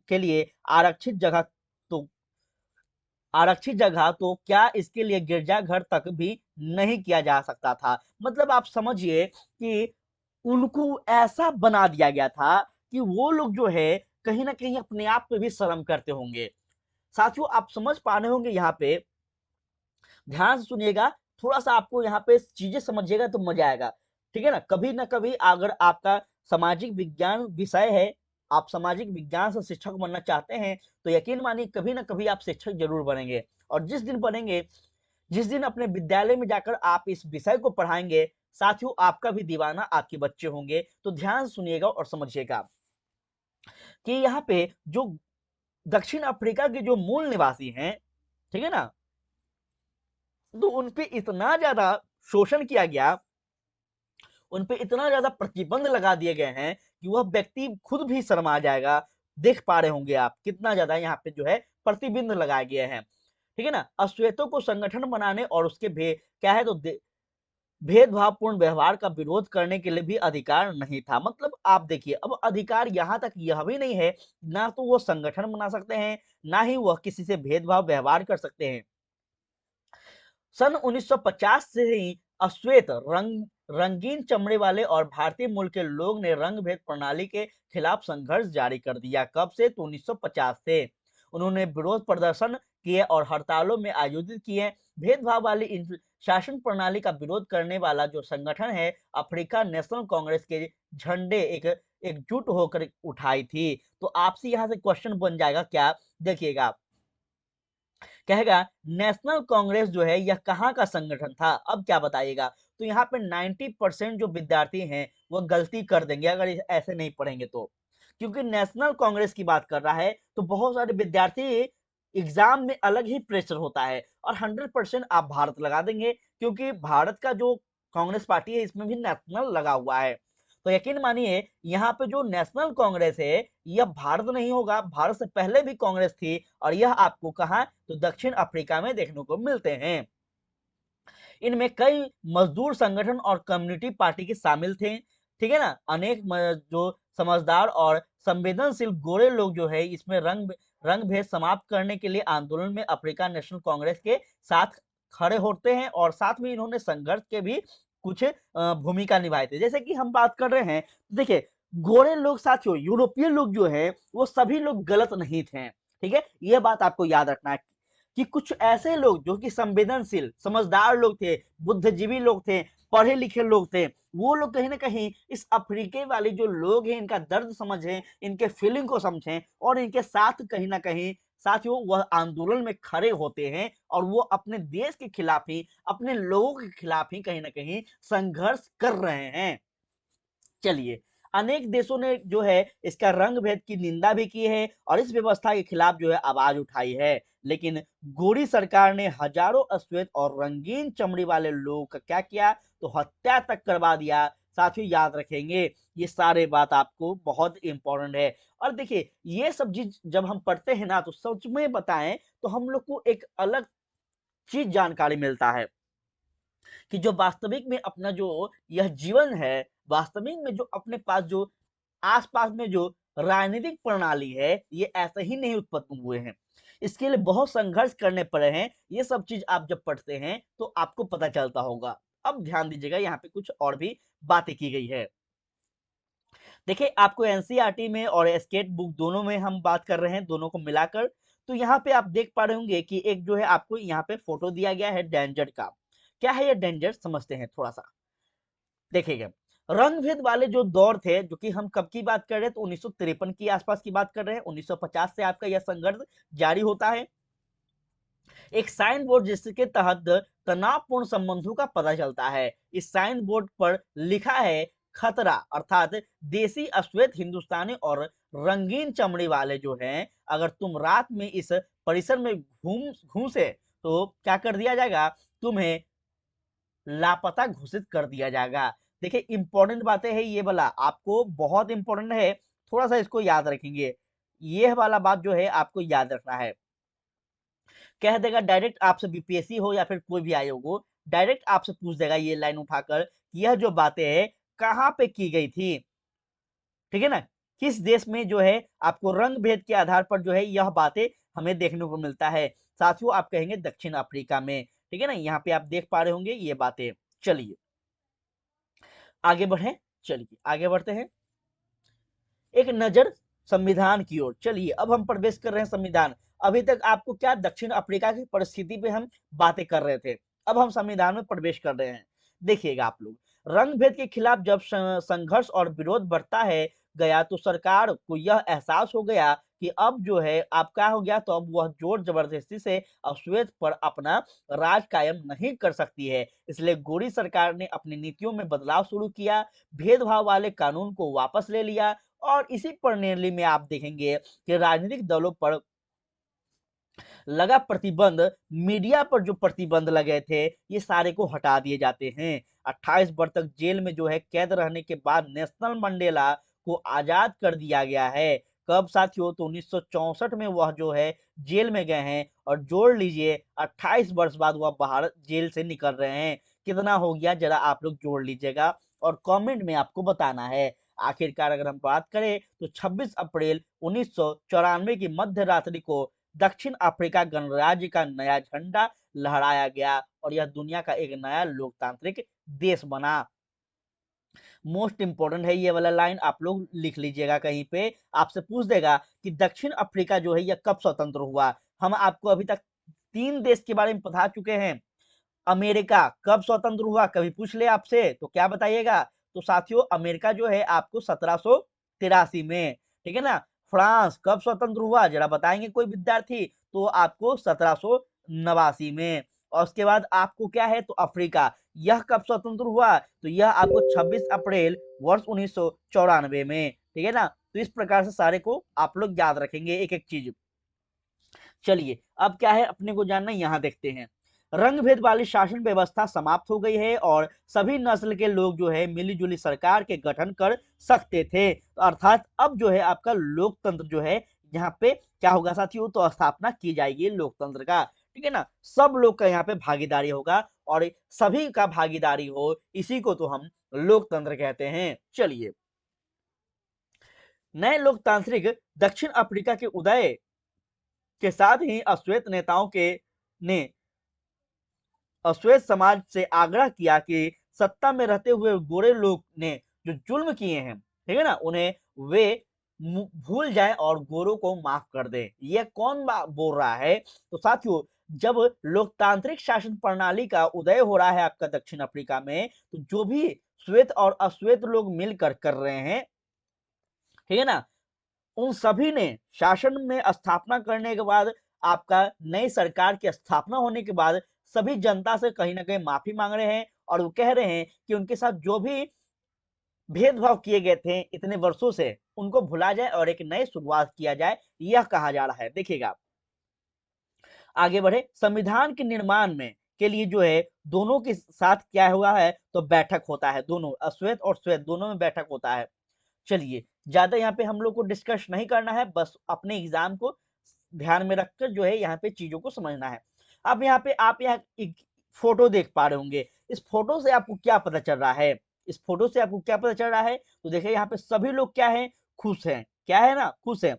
के लिए तो आरक्षित जगह तो क्या इसके लिए गिरजाघर तक भी नहीं किया जा सकता था। मतलब आप समझिए कि उनको ऐसा बना दिया गया था कि वो लोग जो है कहीं ना कहीं अपने आप पे भी शर्म करते होंगे। साथियों आप समझ पा रहे होंगे, यहाँ पे ध्यान से सुनिएगा, थोड़ा सा आपको यहाँ पे चीजें समझिएगा तो मजा आएगा। ठीक है ना कभी अगर आपका सामाजिक विज्ञान विषय है, आप सामाजिक विज्ञान से शिक्षक बनना चाहते हैं, तो यकीन मानिए कभी ना कभी आप शिक्षक जरूर बनेंगे। और जिस दिन बनेंगे, जिस दिन अपने विद्यालय में जाकर आप इस विषय को पढ़ाएंगे, साथियों आपका भी दीवाना आपके बच्चे होंगे। तो ध्यान से सुनिएगा और समझिएगा कि यहाँ पे जो दक्षिण अफ्रीका के जो मूल निवासी हैं, ठीक है ना, तो उन पे इतना ज्यादा शोषण किया गया, उन पे इतना ज्यादा प्रतिबंध लगा दिए गए हैं कि वह व्यक्ति खुद भी शर्मा जाएगा। देख पा रहे होंगे आप कितना ज्यादा यहाँ पे जो है प्रतिबंध लगाए गए हैं, ठीक है ना। अश्वेतों को संगठन बनाने और उसके क्या है तो भेदभावपूर्ण व्यवहार का विरोध करने के लिए भी अधिकार नहीं था। मतलब आप देखिए, अब अधिकार यहाँ तक यह भी नहीं है, ना तो वो संगठन बना सकते हैं, ना ही वह किसी से भेदभाव व्यवहार कर सकते हैं। सन 1950 से ही अश्वेत रंगीन चमड़े वाले और भारतीय मूल के लोग ने रंग भेद प्रणाली के खिलाफ संघर्ष जारी कर दिया। कब से? तो 1950 से उन्होंने विरोध प्रदर्शन किए और हड़तालों में आयोजित किए। भेदभाव वाली इन शासन प्रणाली का विरोध करने वाला जो संगठन है, अफ्रीका नेशनल कांग्रेस के झंडे एकजुट होकर उठाई थी। तो आपसे यहाँ से क्वेश्चन बन जाएगा क्या, देखिएगा, कहेगा नेशनल कांग्रेस जो है यह कहाँ का संगठन था? अब क्या बताइएगा? तो यहाँ पे 90% जो विद्यार्थी हैं वो गलती कर देंगे अगर ऐसे नहीं पढ़ेंगे तो, क्योंकि नेशनल कांग्रेस की बात कर रहा है तो बहुत सारे विद्यार्थी एग्जाम में अलग ही प्रेशर होता है और 100% आप भारत लगा देंगे, क्योंकि भारत का जो कांग्रेस पार्टी है इसमें भी नेशनल लगा हुआ है। तो यकीन मानिए यहाँ पे जो नेशनल कांग्रेस है यह भारत नहीं होगा, भारत से पहले भी कांग्रेस थी और यह आपको कहाँ तो दक्षिण अफ्रीका में देखने को मिलते हैं। इनमें कई मजदूर संगठन और कम्युनिटी पार्टी के शामिल थे, ठीक है ना। अनेक जो समझदार और संवेदनशील गोरे लोग जो है इसमें रंग भेद समाप्त करने के लिए आंदोलन में अफ्रीका नेशनल कांग्रेस के साथ खड़े होते हैं और साथ में इन्होंने संघर्ष के भी कुछ भूमिका निभाई थी। जैसे कि हम बात कर रहे हैं, देखिए गोरे लोग साथियों, यूरोपीय लोग जो है वो सभी लोग गलत नहीं थे, ठीक है। यह बात आपको याद रखना है कि कुछ ऐसे लोग जो कि संवेदनशील समझदार लोग थे, बुद्धिजीवी लोग थे, पढ़े लिखे लोग थे, वो लोग कहीं ना कहीं इस अफ्रीके वाले जो लोग हैं इनका दर्द समझें, इनके फीलिंग को समझें और इनके साथ कहीं ना कहीं साथियों वह आंदोलन में खड़े होते हैं और वो अपने देश के खिलाफ ही, अपने लोगों के खिलाफ ही कहीं ना कहीं संघर्ष कर रहे हैं। चलिए, अनेक देशों ने जो है इसका रंग भेद की निंदा भी की है और इस व्यवस्था के खिलाफ जो है आवाज उठाई है, लेकिन गोरी सरकार ने हजारों अश्वेत और रंगीन चमड़ी वाले लोगों का क्या किया तो हत्या तक करवा दिया। साथियों याद रखेंगे, ये सारे बात आपको बहुत इंपॉर्टेंट है। और देखिए ये सब चीज जब हम पढ़ते हैं ना तो सच में बताएं तो हम लोग को एक अलग चीज जानकारी मिलता है कि जो वास्तविक में अपना जो यह जीवन है, वास्तविक में जो अपने पास जो आसपास में जो राजनीतिक प्रणाली है ये ऐसे ही नहीं उत्पन्न हुए हैं, इसके लिए बहुत संघर्ष करने पड़े हैं। ये सब चीज आप जब पढ़ते हैं तो आपको पता चलता होगा। अब ध्यान दीजिएगा, यहाँ पे कुछ और भी बातें की गई है। देखिए आपको एनसीईआरटी में और स्केट बुक दोनों में हम बात कर रहे हैं, दोनों को मिलाकर। तो यहाँ पे आप देख पा रहे होंगे कि एक जो है आपको यहाँ पे फोटो दिया गया है डेंजर का। क्या है ये डेंजर, समझते हैं थोड़ा सा। देखिएगा, रंग भेद वाले जो दौर थे, जो कि हम कब की बात कर रहे हैं तो 1953 की आसपास की बात कर रहे हैं। 1950 से आपका यह संघर्ष जारी होता है। एक साइन बोर्ड जिसके तहत तनावपूर्ण संबंधों का पता चलता है। इस साइन बोर्ड पर लिखा है खतरा, अर्थात देसी अश्वेत हिंदुस्तानी और रंगीन चमड़ी वाले जो हैं, अगर तुम रात में इस परिसर में घूसे तो क्या कर दिया जाएगा, तुम्हें लापता घोषित कर दिया जाएगा। देखिए इंपॉर्टेंट बातें हैं, ये वाला आपको बहुत इंपॉर्टेंट है, थोड़ा सा इसको याद रखेंगे। ये वाला बात जो है आपको याद रखना है। कह देगा डायरेक्ट आपसे, बीपीएससी हो या फिर कोई भी आयोग हो, डायरेक्ट आपसे पूछ देगा ये लाइन उठाकर कि यह जो बातें हैं कहाँ पे की गई थी, ठीक है ना। किस देश में जो है आपको रंग भेद के आधार पर जो है यह बातें हमें देखने को मिलता है। साथियों आप कहेंगे दक्षिण अफ्रीका में, ठीक है ना। यहाँ पे आप देख पा रहे होंगे ये बातें। चलिए आगे बढ़े, चलिए आगे बढ़ते हैं। एक नजर संविधान की ओर। चलिए अब हम प्रवेश कर रहे हैं संविधान। अभी तक आपको क्या दक्षिण अफ्रीका की परिस्थिति पे हम बातें कर रहे थे, अब हम संविधान में प्रवेश कर रहे हैं। देखिएगा आप लोग, रंग भेद के खिलाफ जब संघर्ष और विरोध बढ़ता है गया तो सरकार को यह एहसास हो गया कि अब जो है आप क्या हो गया, तो अब वह जोर जबरदस्ती से अश्वेत पर अपना राज कायम नहीं कर सकती है। इसलिए गोरी सरकार ने अपनी नीतियों में बदलाव शुरू किया, भेदभाव वाले कानून को वापस ले लिया और इसी प्रणाली में आप देखेंगे कि राजनीतिक दलों पर लगा प्रतिबंध, मीडिया पर जो प्रतिबंध लगे थे ये सारे को हटा दिए जाते हैं। 28 वर्ष तक जेल में जो है कैद रहने के बाद नेल्सन मंडेला को आजाद कर दिया गया है। कब साथियों? तो 1964 में वह जो है जेल में गए हैं और जोड़ लीजिए 28 वर्ष बाद वह बाहर जेल से निकल रहे हैं। कितना हो गया जरा आप लोग जोड़ लीजिएगा और कमेंट में आपको बताना है। आखिरकार अगर हम बात करें तो 26 अप्रैल 1994 की मध्य रात्रि को दक्षिण अफ्रीका गणराज्य का नया झंडा लहराया गया और यह दुनिया का एक नया लोकतांत्रिक देश बना। मोस्ट इंपोर्टेंट है ये वाला लाइन, आप लोग लिख लीजिएगा कहीं पे। आपसे पूछ देगा कि दक्षिण अफ्रीका जो है यह कब स्वतंत्र हुआ। हम आपको अभी तक 3 देश के बारे में बता चुके हैं। अमेरिका कब स्वतंत्र हुआ, कभी पूछ ले आपसे तो क्या बताइएगा? तो साथियों अमेरिका जो है आपको 1783 में, ठीक है ना। फ्रांस कब स्वतंत्र हुआ जरा बताएंगे कोई विद्यार्थी? तो आपको 1789 में। और उसके बाद आपको क्या है? तो अफ्रीका, यह कब स्वतंत्र हुआ? तो यह आपको 26 अप्रैल वर्ष 1994 में, ठीक है ना। तो इस प्रकार से सारे को आप लोग याद रखेंगे एक एक चीज। चलिए अब क्या है अपने को जानना, यहाँ देखते हैं। रंग भेद वाली शासन व्यवस्था समाप्त हो गई है और सभी नस्ल के लोग जो है मिलीजुली सरकार के गठन कर सकते थे। तो अर्थात अब जो है आपका लोकतंत्र जो है यहाँ पे क्या होगा साथियों? तो स्थापना की जाएगी लोकतंत्र का, ठीक है ना। सब लोग का यहाँ पे भागीदारी होगा और सभी का भागीदारी हो, इसी को तो हम लोकतंत्र कहते हैं। चलिए, नए लोकतांत्रिक दक्षिण अफ्रीका के उदय के साथ ही अश्वेत नेताओं के ने अश्वेत समाज से आग्रह किया कि सत्ता में रहते हुए गोरे लोग ने जो जुल्म किए हैं, ठीक है ना, उन्हें वे भूल जाए और गोरों को माफ कर दे। ये कौन बोल रहा है? तो साथियों जब लोकतांत्रिक शासन प्रणाली का उदय हो रहा है आपका दक्षिण अफ्रीका में, तो जो भी श्वेत और अश्वेत लोग मिलकर कर रहे हैं, ठीक है ना, उन सभी ने शासन में स्थापना करने के बाद, आपका नई सरकार की स्थापना होने के बाद सभी जनता से कहीं ना कहीं माफी मांग रहे हैं और वो कह रहे हैं कि उनके साथ जो भी भेदभाव किए गए थे इतने वर्षों से उनको भुला जाए और एक नई शुरुआत किया जाए, यह कहा जा रहा है। देखिएगा आगे बढ़े, संविधान के निर्माण में के लिए जो है दोनों के साथ क्या हुआ है? तो बैठक होता है, दोनों अश्वेत और श्वेत दोनों में बैठक होता है। चलिए ज्यादा यहाँ पे हम लोग को डिस्कस नहीं करना है, बस अपने एग्जाम को ध्यान में रखकर जो है यहाँ पे चीजों को समझना है। अब यहाँ पे आप यहाँ एक फोटो देख पा रहे होंगे, इस फोटो से आपको क्या पता चल रहा है? इस फोटो से आपको क्या पता चल रहा है? तो देखिए यहाँ पे सभी लोग क्या है? खुश हैं। क्या है ना? खुश है।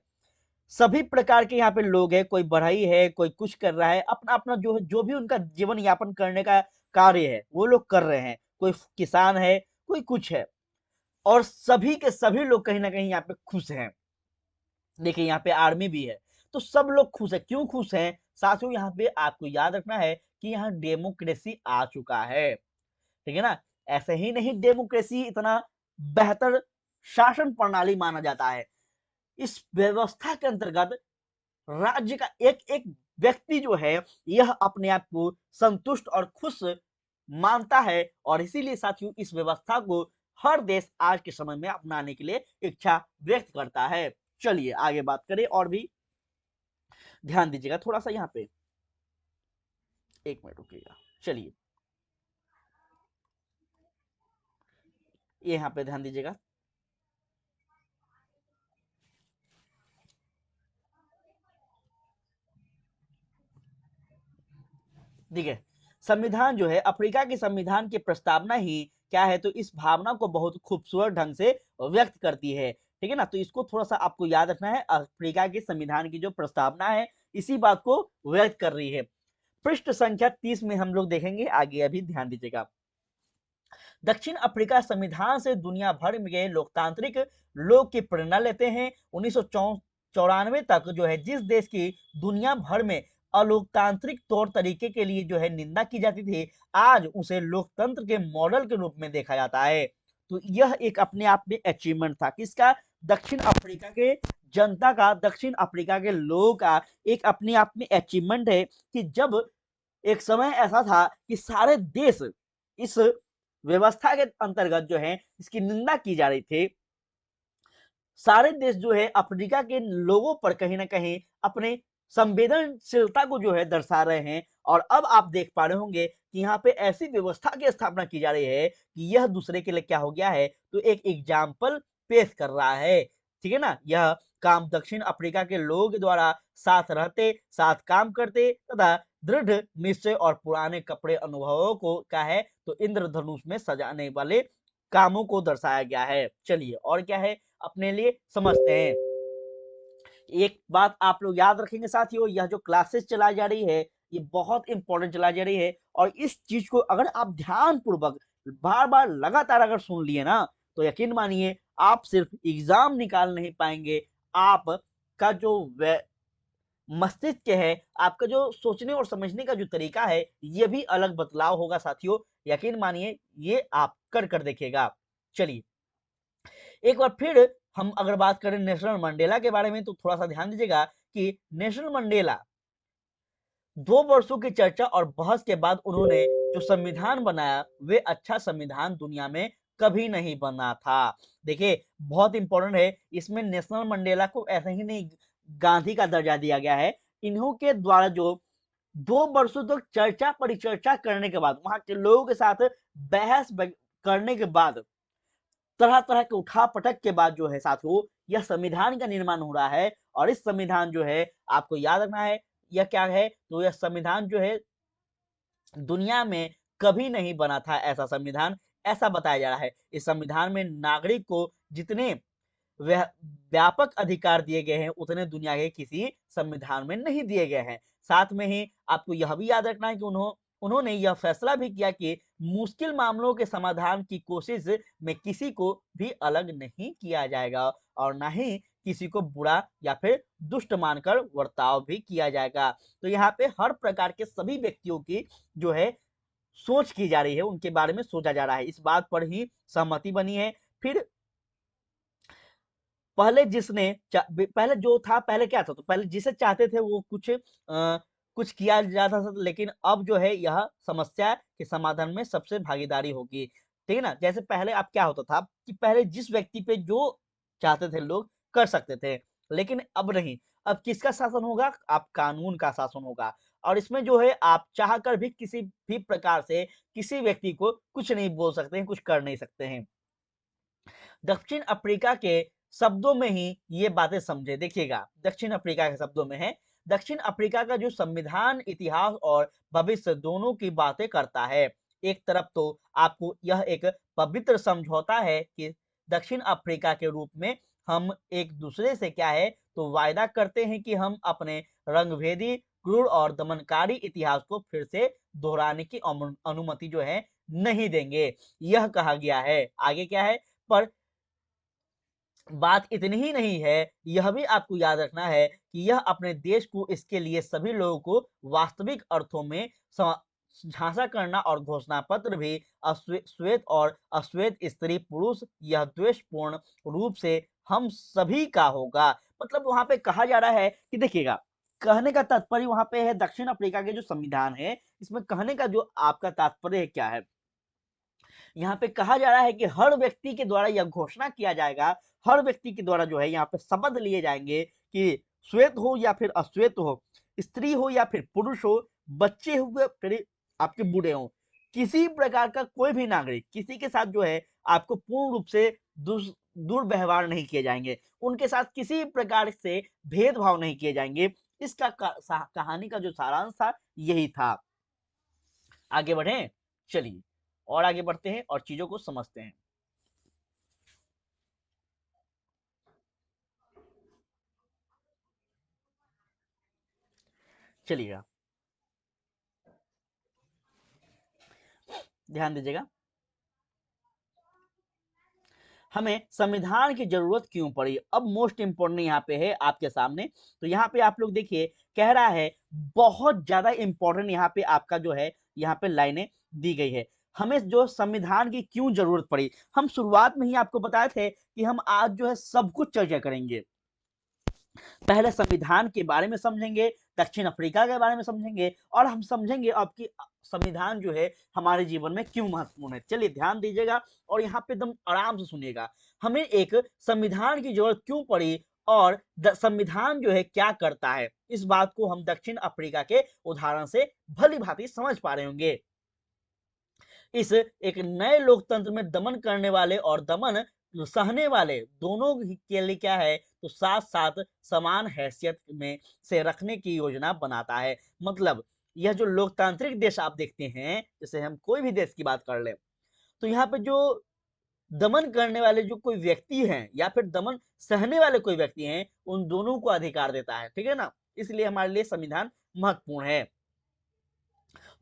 सभी प्रकार के यहाँ पे लोग हैं, कोई बढ़ई है, कोई कुछ कर रहा है, अपना अपना जो है जो भी उनका जीवन यापन करने का कार्य है वो लोग कर रहे हैं। कोई किसान है, कोई कुछ है, और सभी के सभी लोग कहीं ना कहीं यहाँ पे खुश हैं। देखिए यहाँ पे आर्मी भी है, तो सब लोग खुश है। क्यों खुश हैं साथियों? यहाँ पे आपको याद रखना है कि यहाँ डेमोक्रेसी आ चुका है, ठीक है ना। ऐसे ही नहीं, डेमोक्रेसी इतना बेहतर शासन प्रणाली माना जाता है। इस व्यवस्था के अंतर्गत राज्य का एक एक व्यक्ति जो है यह अपने आप को संतुष्ट और खुश मानता है और इसीलिए साथियों इस व्यवस्था को हर देश आज के समय में अपनाने के लिए इच्छा व्यक्त करता है। चलिए आगे बात करें और भी ध्यान दीजिएगा थोड़ा सा यहाँ पे, एक मिनट रुकिएगा। चलिए ये यहाँ पे ध्यान दीजिएगा। देखिए संविधान जो है, अफ्रीका के संविधान की प्रस्तावना ही क्या है? तो इस भावना को बहुत खूबसूरत ढंग से व्यक्त करती है, ठीक है ना। तो इसको थोड़ा सा आपको याद रखना है, अफ्रीका के संविधान की जो प्रस्तावना है इसी बात को व्यक्त कर रही है। पृष्ठ संख्या 30 में हम लोग देखेंगे आगे, अभी ध्यान दीजिएगा। दक्षिण अफ्रीका संविधान से दुनिया भर में लोकतांत्रिक लोग की प्रेरणा लेते हैं। 1994 तक जो है जिस देश की दुनिया भर में अलोकतांत्रिक तौर तरीके के लिए जो है निंदा की जाती थी, आज उसे लोकतंत्र के मॉडल के रूप में देखा जाता है। तो यह एक अपने आप में अचीवमेंट था किसका? दक्षिण अफ्रीका के जनता का, दक्षिण अफ्रीका के लोगों का एक अपने आप में अचीवमेंट है कि जब एक समय ऐसा था कि सारे देश इस व्यवस्था के अंतर्गत जो है इसकी निंदा की जा रही थी। सारे देश जो है अफ्रीका के लोगों पर कहीं ना कहीं अपने संवेदनशीलता को जो है दर्शा रहे हैं। और अब आप देख पा रहे होंगे कि यहाँ पे ऐसी व्यवस्था की स्थापना की जा रही है कि यह दूसरे के लिए क्या हो गया है, तो एक एग्जाम्पल पेश कर रहा है। ठीक है ना, यह काम दक्षिण अफ्रीका के लोग द्वारा साथ रहते, साथ काम करते तथा दृढ़ निश्चय और पुराने कपड़े अनुभवों को क्या है, तो इंद्रधनुष में सजाने वाले कामों को दर्शाया गया है। चलिए और क्या है अपने लिए समझते हैं। एक बात आप लोग याद रखेंगे साथियों, यह जो क्लासेस चलाई जा रही है ये बहुत इंपॉर्टेंट चलाई जा रही है, और इस चीज को अगर आप ध्यान पूर्वक बार बार लगातार अगर सुन लिए ना, तो यकीन मानिए आप सिर्फ एग्जाम निकाल नहीं पाएंगे, आपका जो मस्तिष्क है, आपका जो सोचने और समझने का जो तरीका है, ये भी अलग बदलाव होगा साथियों। यकीन मानिए ये आप कर कर देखेगा। चलिए एक बार फिर हम अगर बात करें नेल्सन मंडेला के बारे में, तो थोड़ा सा ध्यान दीजिएगा कि नेल्सन मंडेला 2 वर्षों की चर्चा और बहस के बाद उन्होंने जो संविधान बनाया, वे अच्छा संविधान दुनिया में कभी नहीं बना था। देखिए बहुत इंपॉर्टेंट है, इसमें नेल्सन मंडेला को ऐसे ही नहीं गांधी का दर्जा दिया गया है। इन्हों के द्वारा जो 2 वर्षों तक चर्चा परिचर्चा करने के बाद, वहां के लोगों के साथ बहस करने के बाद, तरह तरह के उठा पटक के बाद जो है साथियों, यह संविधान का निर्माण हो रहा है। और इस संविधान जो है आपको याद रखना है, यह क्या है, तो यह संविधान जो है दुनिया में कभी नहीं बना था ऐसा संविधान, ऐसा बताया जा रहा है। इस संविधान में नागरिक को जितने व्यापक अधिकार दिए गए हैं, उतने दुनिया के किसी संविधान में नहीं दिए गए हैं। साथ में ही आपको यह भी याद रखना है कि उन्होंने यह फैसला भी किया कि मुश्किल मामलों के समाधान की कोशिश में किसी को भी अलग नहीं किया जाएगा, और ना ही किसी को बुरा या फिर दुष्ट मानकर वर्ताव भी किया जाएगा। तो यहाँ पे हर प्रकार के सभी व्यक्तियों की जो है सोच की जा रही है, उनके बारे में सोचा जा रहा है, इस बात पर ही सहमति बनी है। फिर पहले पहले जो था, पहले क्या था, तो पहले जिसे चाहते थे वो कुछ किया जाता था, लेकिन अब जो है यह समस्या के समाधान में सबसे भागीदारी होगी। ठीक है ना, जैसे पहले अब क्या होता था कि पहले जिस व्यक्ति पे जो चाहते थे लोग कर सकते थे, लेकिन अब नहीं। अब किसका शासन होगा, आप कानून का शासन होगा। और इसमें जो है आप चाहकर भी किसी भी प्रकार से किसी व्यक्ति को कुछ नहीं बोल सकते हैं, कुछ कर नहीं सकते हैं। दक्षिण अफ्रीका के शब्दों में ही ये बातें समझे। देखिएगा दक्षिण अफ्रीका के शब्दों में है, दक्षिण अफ्रीका का जो संविधान इतिहास और भविष्य दोनों की बातें करता है। एक तरफ तो आपको यह एक पवित्र समझौता है कि दक्षिण अफ्रीका के रूप में हम एक दूसरे से क्या है, तो वायदा करते हैं कि हम अपने रंगभेदी क्रूर और दमनकारी इतिहास को फिर से दोहराने की अनुमति जो है नहीं देंगे, यह कहा गया है। आगे क्या है, पर बात इतनी ही नहीं है, यह भी आपको याद रखना है कि यह अपने देश को, इसके लिए सभी लोगों को वास्तविक अर्थों में झांसा करना और घोषणा पत्र भी श्वेत और अश्वेत स्त्री पुरुष यह द्वेषपूर्ण रूप से हम सभी का होगा। मतलब वहां पे कहा जा रहा है कि देखिएगा, कहने का तात्पर्य वहां पे है, दक्षिण अफ्रीका के जो संविधान है, इसमें कहने का जो आपका तात्पर्य है क्या है, यहाँ पे कहा जा रहा है कि हर व्यक्ति के द्वारा यह घोषणा किया जाएगा, हर व्यक्ति के द्वारा जो है यहाँ पे शपथ लिए जाएंगे कि श्वेत हो या फिर अश्वेत हो, स्त्री हो या फिर पुरुष हो, बच्चे हुए फिर आपके बूढ़े हो, किसी प्रकार का कोई भी नागरिक किसी के साथ जो है आपको पूर्ण रूप से दुर्व्यवहार नहीं किए जाएंगे, उनके साथ किसी प्रकार से भेदभाव नहीं किए जाएंगे। इसका कहानी का जो सारांश था यही था। आगे बढ़े, चलिए और आगे बढ़ते हैं और चीजों को समझते हैं। चलिएगा ध्यान दीजिएगा, हमें संविधान की जरूरत क्यों पड़ी। अब मोस्ट इंपोर्टेंट यहाँ पे है आपके सामने, तो यहाँ पे आप लोग देखिए, कह रहा है बहुत ज्यादा इंपॉर्टेंट यहाँ पे आपका जो है, यहाँ पे लाइनें दी गई है, हमें जो संविधान की क्यों जरूरत पड़ी। हम शुरुआत में ही आपको बताए थे कि हम आज जो है सब कुछ चर्चा करेंगे। पहले संविधान के बारे में समझेंगे, दक्षिण अफ्रीका के बारे में समझेंगे, और हम समझेंगे अब कि संविधान जो है हमारे जीवन में क्यों महत्वपूर्ण है। चलिए ध्यान दीजिएगा और यहाँ पे एकदम आराम से सुनिएगा, हमें एक संविधान की जरूरत क्यों पड़ी और संविधान जो है क्या करता है, इस बात को हम दक्षिण अफ्रीका के उदाहरण से भली भांति समझ पा रहे होंगे। इस एक नए लोकतंत्र में दमन करने वाले और दमन सहने वाले दोनों के लिए क्या है, तो साथ साथ समान हैसियत में से रखने की योजना बनाता है। मतलब यह जो लोकतांत्रिक देश आप देखते हैं, जैसे हम कोई भी देश की बात कर ले, तो यहाँ पे जो दमन करने वाले जो कोई व्यक्ति हैं या फिर दमन सहने वाले कोई व्यक्ति हैं, उन दोनों को अधिकार देता है, ठीक है ना। इसलिए हमारे लिए संविधान महत्वपूर्ण है।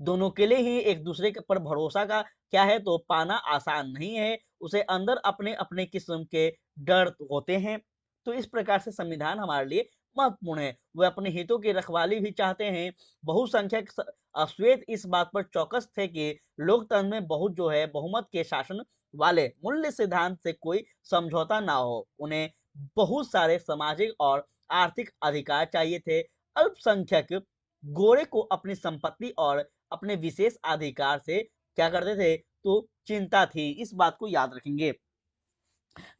दोनों के लिए ही एक दूसरे के पर भरोसा का क्या है, तो पाना आसान नहीं है। उसे अंदर अपने अपने किस्म के डर होते हैं। तो इस प्रकार से संविधान हमारे लिए महत्वपूर्ण है। वे अपने हितों की रखवाली भी चाहते हैं। बहुसंख्यक अश्वेत इस बात पर चौकस थे कि लोकतंत्र में बहुत जो है बहुमत के शासन वाले मूल्य सिद्धांत से कोई समझौता ना हो। उन्हें बहुत सारे सामाजिक और आर्थिक अधिकार चाहिए थे। अल्पसंख्यक गोरे को अपनी संपत्ति और अपने विशेष अधिकार से क्या करते थे, तो चिंता थी। इस बात को याद रखेंगे।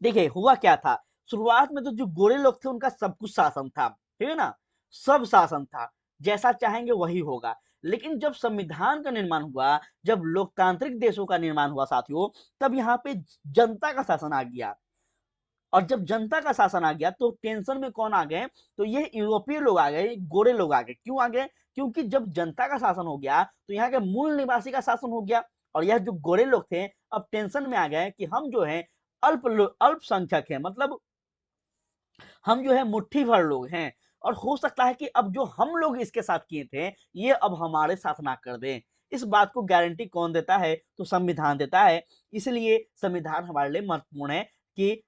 देखिए हुआ क्या था, शुरुआत में तो जो गोरे लोग थे उनका सब कुछ शासन था, ठीक है ना, सब शासन था, जैसा चाहेंगे वही होगा। लेकिन जब संविधान का निर्माण हुआ, जब लोकतांत्रिक देशों का निर्माण हुआ साथियों, तब यहाँ पे जनता का शासन आ गया। और जब जनता का शासन आ गया तो टेंशन में कौन आ गए, तो ये यूरोपीय लोग आ गए, गोरे लोग आ गए। क्यों आ गए, क्योंकि जब जनता का शासन हो गया तो यहाँ के मूल निवासी का शासन हो गया। और यह जो गोरे लोग थे अब टेंशन में आ गए कि हम जो है अल्पसंख्यक है, मतलब हम जो है मुट्ठी भर लोग हैं, और हो सकता है कि अब जो हम लोग इसके साथ किए थे ये अब हमारे साथ ना कर दें। इस बात को गारंटी कौन देता है, तो संविधान देता है। इसलिए संविधान हमारे लिए महत्वपूर्ण है कि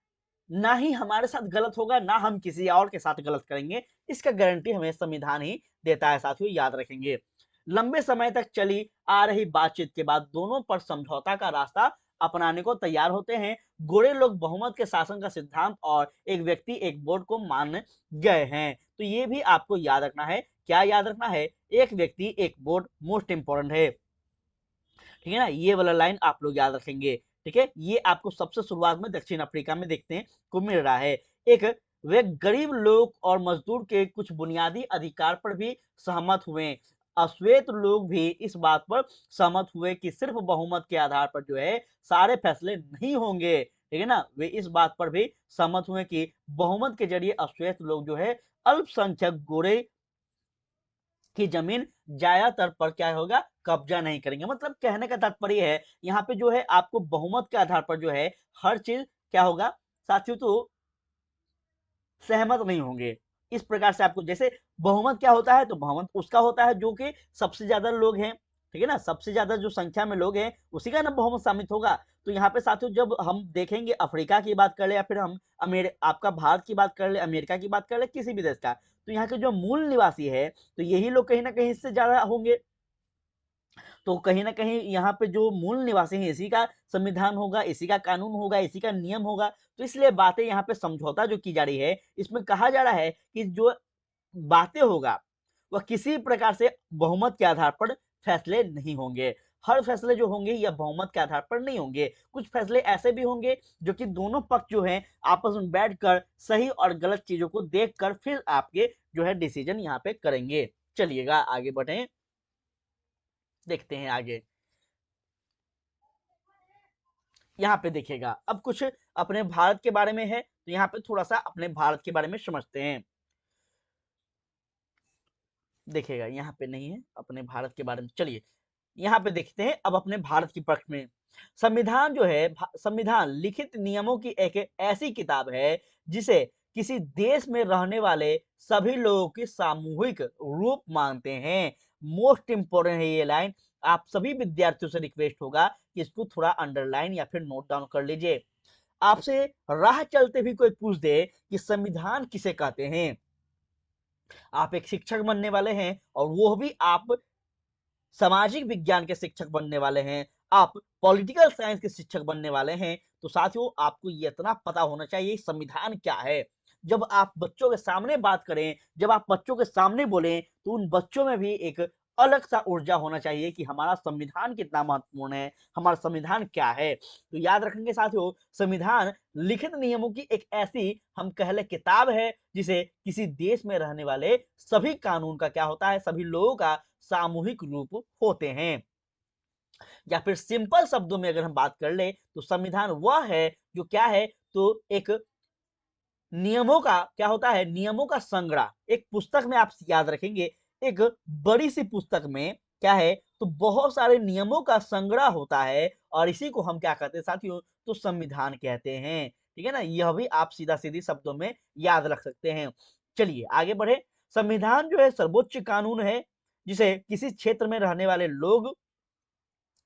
ना ही हमारे साथ गलत होगा, ना हम किसी और के साथ गलत करेंगे। इसका गारंटी हमें संविधान ही देता है साथियों, याद रखेंगे। लंबे समय तक चली आ रही बातचीत के बाद दोनों पर समझौता का रास्ता अपनाने को तैयार होते हैं। गोरे लोग बहुमत के शासन का सिद्धांत और एक व्यक्ति एक वोट को मान गए हैं। तो ये भी आपको याद रखना है। क्या याद रखना है, एक व्यक्ति एक वोट मोस्ट इंपॉर्टेंट है, ठीक है ना। ये वाला लाइन आप लोग याद रखेंगे, ठीक है। ये आपको सबसे शुरुआत में दक्षिण अफ्रीका में देखने को मिल रहा है। एक वे गरीब लोग और मजदूर के कुछ बुनियादी अधिकार पर भी सहमत हुए। अश्वेत लोग भी इस बात पर सहमत हुए कि सिर्फ बहुमत के आधार पर जो है सारे फैसले नहीं होंगे, ठीक है ना। वे इस बात पर भी सहमत हुए कि बहुमत के जरिए अश्वेत लोग जो है अल्पसंख्यक गोरे की जमीन ज्यादातर पर क्या होगा, कब्जा नहीं करेंगे। मतलब कहने का तात्पर्य है यहाँ पे जो है आपको बहुमत के आधार पर जो है हर चीज क्या होगा साथियों, तो सहमत नहीं होंगे। इस प्रकार से आपको जैसे बहुमत क्या होता है, तो बहुमत उसका होता है जो कि सबसे ज्यादा लोग हैं, ठीक है ना, सबसे ज्यादा जो संख्या में लोग हैं उसी का ना बहुमत शामिल होगा। तो यहाँ पे साथियों जब हम देखेंगे अफ्रीका की बात कर ले या फिर हम आपका भारत की बात कर ले, अमेरिका की बात कर ले, किसी भी देश का, तो यहाँ के जो मूल निवासी है तो यही लोग कहीं ना कहीं इससे ज्यादा होंगे। तो कहीं ना कहीं यहाँ पे जो मूल निवासी हैं इसी का संविधान होगा, इसी का कानून होगा, इसी का नियम होगा। तो इसलिए बातें यहाँ पे समझौता जो की जा रही है इसमें कहा जा रहा है कि जो बातें होगा वह किसी प्रकार से बहुमत के आधार पर फैसले नहीं होंगे। हर फैसले जो होंगे यह बहुमत के आधार पर नहीं होंगे। कुछ फैसले ऐसे भी होंगे जो कि दोनों पक्ष जो हैं आपस में बैठकर सही और गलत चीजों को देखकर फिर आपके जो है डिसीजन यहाँ पे करेंगे। चलिएगा आगे बढ़े, देखते हैं आगे। यहाँ पे देखिएगा अब कुछ अपने भारत के बारे में है, तो यहाँ पे थोड़ा सा अपने भारत के बारे में समझते हैं। देखिएगा यहाँ पे नहीं है अपने भारत के बारे में। चलिए यहाँ पे देखते हैं अब अपने भारत की पक्ष में। संविधान जो है संविधान लिखित नियमों की एक ऐसी किताब है जिसे किसी देश में रहने वाले सभी लोगों की सामूहिक रूप मानते हैं। मोस्ट इंपोर्टेंट है ये लाइन। आप सभी विद्यार्थियों से रिक्वेस्ट होगा कि इसको थोड़ा अंडरलाइन या फिर नोट डाउन कर लीजिए। आपसे राह चलते भी कोई पूछ दे कि संविधान किसे कहते हैं, आप एक शिक्षक बनने वाले हैं और वो भी आप सामाजिक विज्ञान के शिक्षक बनने वाले हैं, आप पॉलिटिकल साइंस के शिक्षक बनने वाले हैं, तो साथियों आपको ये इतना पता होना चाहिए संविधान क्या है। जब आप बच्चों के सामने बात करें, जब आप बच्चों के सामने बोलें, तो उन बच्चों में भी एक अलग सा ऊर्जा होना चाहिए कि हमारा संविधान कितना महत्वपूर्ण है, हमारा संविधान क्या है। तो याद रखेंगे साथियों, संविधान लिखित नियमों की एक ऐसी हम कह ले किताब है जिसे किसी देश में रहने वाले सभी कानून का क्या होता है, सभी लोगों का सामूहिक रूप होते हैं। या फिर सिंपल शब्दों में अगर हम बात कर ले तो संविधान वह है जो क्या है, तो एक नियमों का क्या होता है, नियमों का संग्रह। एक पुस्तक में आप याद रखेंगे, एक बड़ी सी पुस्तक में क्या है, तो बहुत सारे नियमों का संग्रह होता है और इसी को हम क्या कहते हैं साथियों, तो संविधान कहते हैं। ठीक है ना, यह भी आप सीधा सीधी शब्दों में याद रख सकते हैं। चलिए आगे बढ़े। संविधान जो है सर्वोच्च कानून है जिसे किसी क्षेत्र में रहने वाले लोग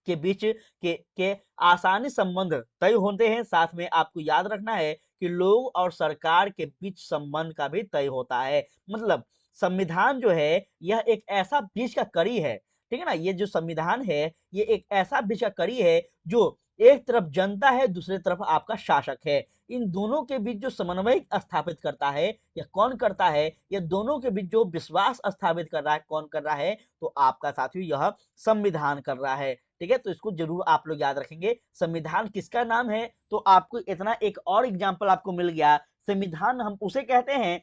के बीच के आसानी संबंध तय होते हैं। साथ में आपको याद रखना है कि लोग और सरकार के बीच संबंध का भी तय होता है। मतलब संविधान जो है यह एक ऐसा बीच का कड़ी है, ठीक है ना, ये जो संविधान है ये एक ऐसा बीच का कड़ी है जो एक तरफ जनता है, दूसरी तरफ आपका शासक है। इन दोनों के बीच जो समन्वय स्थापित करता है या कौन करता है, ये दोनों के बीच जो विश्वास स्थापित कर रहा है कौन कर रहा है, तो आपका साथियों यह संविधान कर रहा है। ठीक है, तो इसको जरूर आप लोग याद रखेंगे। संविधान किसका नाम है, तो आपको इतना एक और एग्जाम्पल आपको मिल गया। संविधान हम उसे कहते हैं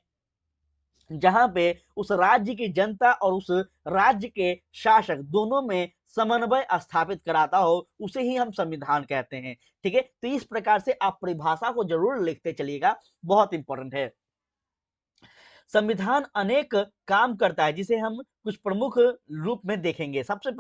जहां पे उस राज्य की जनता और उस राज्य के शासक दोनों में समन्वय स्थापित कराता हो, उसे ही हम संविधान कहते हैं। ठीक है, तो इस प्रकार से आप परिभाषा को जरूर लिखते चलिएगा, बहुत इंपॉर्टेंट है। संविधान अनेक काम करता है जिसे हम कुछ प्रमुख रूप में देखेंगे। सबसे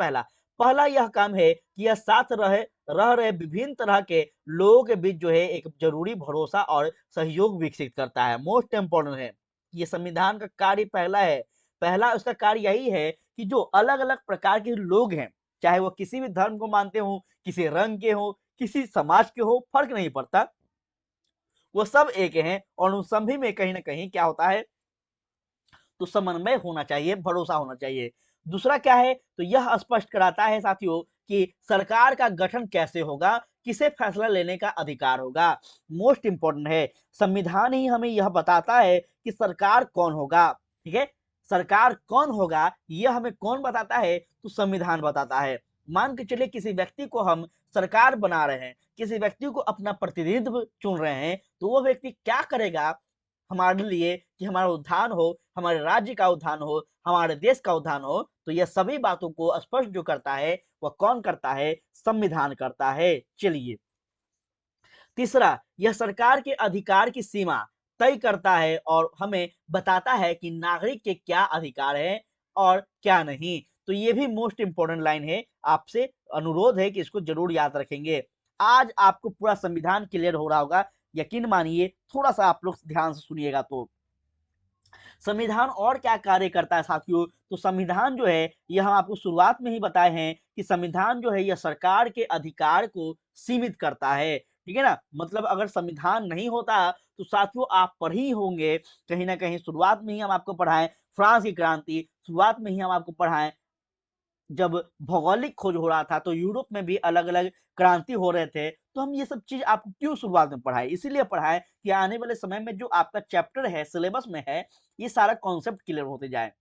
पहला यह काम है कि यह साथ रह रहे विभिन्न तरह के लोगों के बीच जो है एक जरूरी भरोसा और सहयोग विकसित करता है। मोस्ट इंपोर्टेंट है, ये संविधान का कार्य पहला है। पहला उसका कार्य यही है कि जो अलग अलग प्रकार के लोग हैं, चाहे वो किसी भी धर्म को मानते हो, किसी रंग के हो, किसी समाज के हो, फर्क नहीं पड़ता, वो सब एक हैं और उन सभी में कहीं ना कहीं क्या होता है, तो समन्वय होना चाहिए, भरोसा होना चाहिए। दूसरा क्या है, तो यह स्पष्ट कराता है साथियों कि सरकार का गठन कैसे होगा, किसे फैसला लेने का अधिकार होगा। मोस्ट इंपोर्टेंट है, संविधान ही हमें यह बताता है कि सरकार कौन होगा। ठीक है, सरकार कौन होगा यह हमें कौन बताता है, तो संविधान बताता है। मान के चलिए किसी व्यक्ति को हम सरकार बना रहे हैं, किसी व्यक्ति को अपना प्रतिनिधित्व चुन रहे हैं, तो वो व्यक्ति क्या करेगा हमारे लिए कि हमारा उद्धार हो, हमारे राज्य का उद्धार हो, हमारे देश का उद्धार हो, तो यह सभी बातों को स्पष्ट जो करता है वह कौन करता है, संविधान करता है। चलिए तीसरा, यह सरकार के अधिकार की सीमा तय करता है और हमें बताता है कि नागरिक के क्या अधिकार है और क्या नहीं। तो ये भी मोस्ट इंपोर्टेंट लाइन है, आपसे अनुरोध है कि इसको जरूर याद रखेंगे। आज आपको पूरा संविधान क्लियर हो रहा होगा, यकीन मानिए। थोड़ा सा आप लोग ध्यान से सुनिएगा। तो संविधान और क्या कार्य करता है साथियों, तो संविधान जो है यह हम आपको शुरुआत में ही बताए हैं कि संविधान जो है यह सरकार के अधिकार को सीमित करता है। ठीक है ना, मतलब अगर संविधान नहीं होता तो साथियों आप पढ़ ही होंगे कहीं ना कहीं, शुरुआत में ही हम आपको पढ़ाएं फ्रांस की क्रांति, शुरुआत में ही हम आपको पढ़ाएं जब भौगोलिक खोज हो रहा था तो यूरोप में भी अलग अलग क्रांति हो रहे थे। तो हम ये सब चीज आपको क्यों शुरुआत में पढ़ाए, इसीलिए पढ़ाए कि आने वाले समय में जो आपका चैप्टर है सिलेबस में है, ये सारा कॉन्सेप्ट क्लियर होते जाए।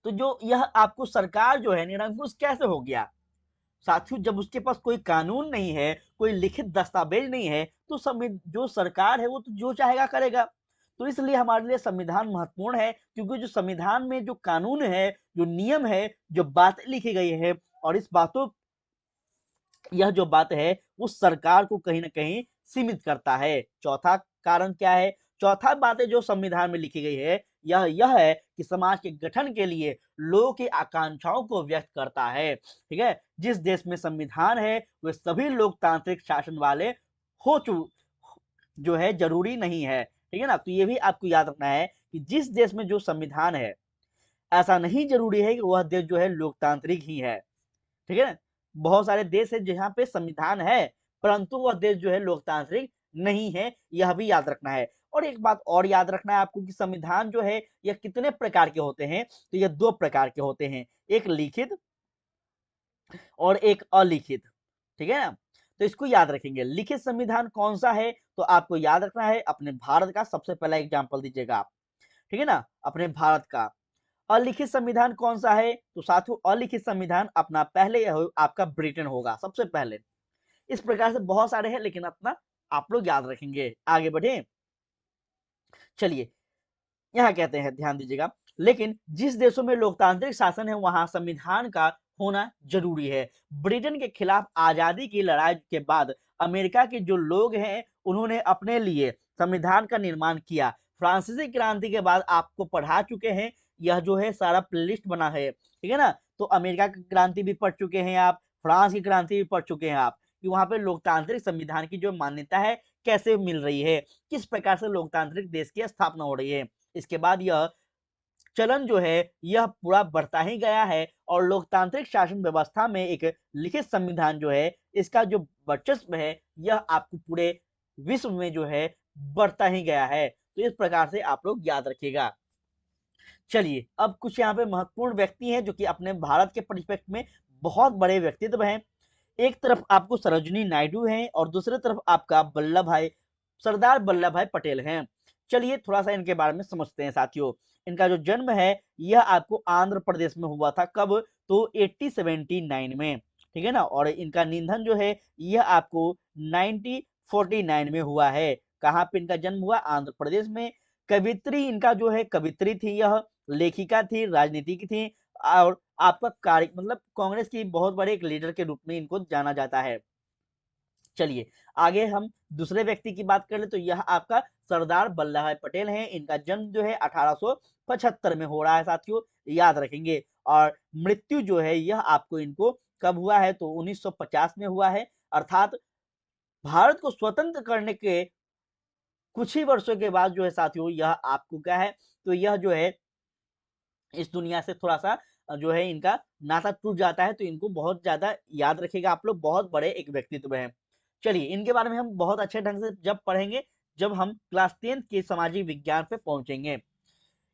तो जो यह आपको सरकार जो है निरंकुश कैसे हो गया साथियों, जब उसके पास कोई कानून नहीं है, कोई लिखित दस्तावेज नहीं है, तो जो सरकार है वो तो जो चाहेगा करेगा। तो इसलिए हमारे लिए संविधान महत्वपूर्ण है, क्योंकि जो संविधान में जो कानून है, जो नियम है, जो बातें लिखी गई है, और इस बातों यह जो बात है उस सरकार को कहीं ना कहीं सीमित करता है। चौथा कारण क्या है, चौथा बातें जो संविधान में लिखी गई है यह है कि समाज के गठन के लिए लोगों की आकांक्षाओं को व्यक्त करता है। ठीक है, जिस देश में संविधान है वे सभी लोकतांत्रिक शासन वाले हो चु जो है जरूरी नहीं है। ठीक है ना, तो ये भी आपको याद रखना है कि जिस देश में जो संविधान है ऐसा नहीं जरूरी है कि वह देश जो है लोकतांत्रिक ही है। ठीक है ना, बहुत सारे देश है जहाँ पे संविधान है परंतु वह देश जो है लोकतांत्रिक नहीं है, यह भी याद रखना है। और एक बात और याद रखना है आपको कि संविधान जो है यह कितने प्रकार के होते हैं, तो यह दो प्रकार के होते हैं, एक लिखित और एक अलिखित। ठीक है ना, तो इसको याद रखेंगे। लिखित संविधान कौन सा है, तो आपको याद रखना है अपने भारत का। सबसे पहला एग्जाम्पल दीजिएगा आप, ठीक है ना, अपने भारत का। अलिखित संविधान कौन सा है? तो साथियों अलिखित संविधान अपना पहले आपका ब्रिटेन होगा सबसे पहले। इस प्रकार से बहुत सारे हैं लेकिन अपना आप लोग याद रखेंगे। आगे बढ़े, चलिए यहाँ कहते हैं, ध्यान दीजिएगा, लेकिन जिस देशों में लोकतांत्रिक शासन है वहां संविधान का होना जरूरी है। ब्रिटेन के खिलाफ आजादी की लड़ाई के बाद अमेरिका के जो लोग हैं उन्होंने अपने लिए संविधान का निर्माण किया। फ्रांसीसी क्रांति के बाद आपको पढ़ा चुके हैं, यह जो है सारा प्लेलिस्ट बना है, ठीक है ना। तो अमेरिका की क्रांति भी पढ़ चुके हैं आप, फ्रांस की क्रांति भी पढ़ चुके हैं आप, कि वहां पे लोकतांत्रिक संविधान की जो मान्यता है कैसे मिल रही है, किस प्रकार से लोकतांत्रिक देश की स्थापना हो रही है। इसके बाद यह चलन जो है यह पूरा बढ़ता ही गया है और लोकतांत्रिक शासन व्यवस्था में एक लिखित संविधान जो है इसका जो वर्चस्व है यह आपको पूरे विश्व में जो है बढ़ता ही गया है। तो इस प्रकार से आप लोग याद रखिएगा। चलिए अब कुछ यहाँ पे महत्वपूर्ण व्यक्ति हैं जो कि अपने भारत के परिप्रेक्ष्य में बहुत बड़े व्यक्तित्व हैं। एक तरफ आपको सरोजिनी नायडू हैं और दूसरी तरफ आपका सरदार वल्लभ भाई पटेल हैं। चलिए थोड़ा सा इनके बारे में समझते हैं साथियों। इनका जो जन्म है यह आपको आंध्र प्रदेश में हुआ था, कब? तो 1879 में, ठीक है ना। और इनका निधन जो है यह आपको 1949 में हुआ है। कहाँ पे इनका जन्म हुआ? आंध्र प्रदेश में। कवित्री इनका जो है, कवित्री थी यह, लेखिका थी, राजनीतिक थी और आपका कार्य मतलब कांग्रेस की बहुत बड़े एक लीडर के रूप में इनको जाना जाता है। चलिए आगे हम दूसरे व्यक्ति की बात करें तो यह आपका सरदार वल्लभ भाई पटेल हैं। इनका जन्म जो है 1875 में हो रहा है साथियों, याद रखेंगे। और मृत्यु जो है यह आपको इनको कब हुआ है? तो 1950 में हुआ है। अर्थात भारत को स्वतंत्र करने के कुछ ही वर्षों के बाद जो है साथियों यह आपको क्या है, तो यह जो है इस दुनिया से थोड़ा सा जो है इनका नाता टूट जाता है। तो इनको बहुत ज्यादा याद रखिएगा आप लोग, बहुत बड़े एक व्यक्तित्व हैं। चलिए इनके बारे में हम बहुत अच्छे ढंग से जब पढ़ेंगे जब हम क्लास 10th के सामाजिक विज्ञान पे पहुंचेंगे।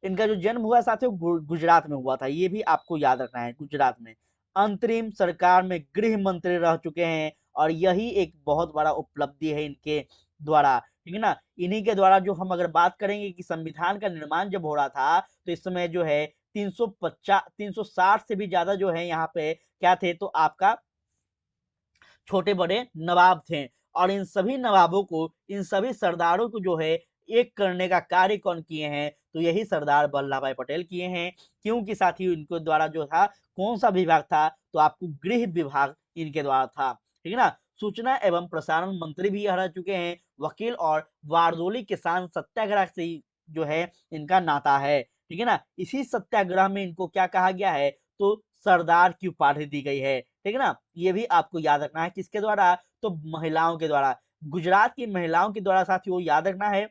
इनका जो जन्म हुआ साथियों गुजरात में हुआ था, ये भी आपको याद रखना है, गुजरात में। अंतरिम सरकार में गृह मंत्री रह चुके हैं और यही एक बहुत बड़ा उपलब्धि है इनके द्वारा, ठीक है ना। इन्हीं के द्वारा जो हम अगर बात करेंगे कि संविधान का निर्माण जब हो रहा था तो इस समय जो है 360 से भी ज्यादा जो है यहाँ पे क्या थे, तो आपका छोटे बड़े नवाब थे। और इन सभी नवाबों को, इन सभी सरदारों को जो है एक करने का कार्य कौन किए हैं? तो यही सरदार वल्लभ भाई पटेल किए हैं। क्योंकि साथियों इनके द्वारा जो था कौन सा विभाग था? तो आपको गृह विभाग इनके द्वारा था, ठीक है ना। सूचना एवं प्रसारण मंत्री भी यह रह चुके हैं। वकील और बारदोली किसान सत्याग्रह से जो है इनका नाता है, ठीक है ना। इसी सत्याग्रह में इनको क्या कहा गया है? तो सरदार की उपाधि दी गई है, ठीक है ना। ये भी आपको याद रखना है, किसके द्वारा? तो महिलाओं के द्वारा, गुजरात की महिलाओं के द्वारा साथियों याद रखना है।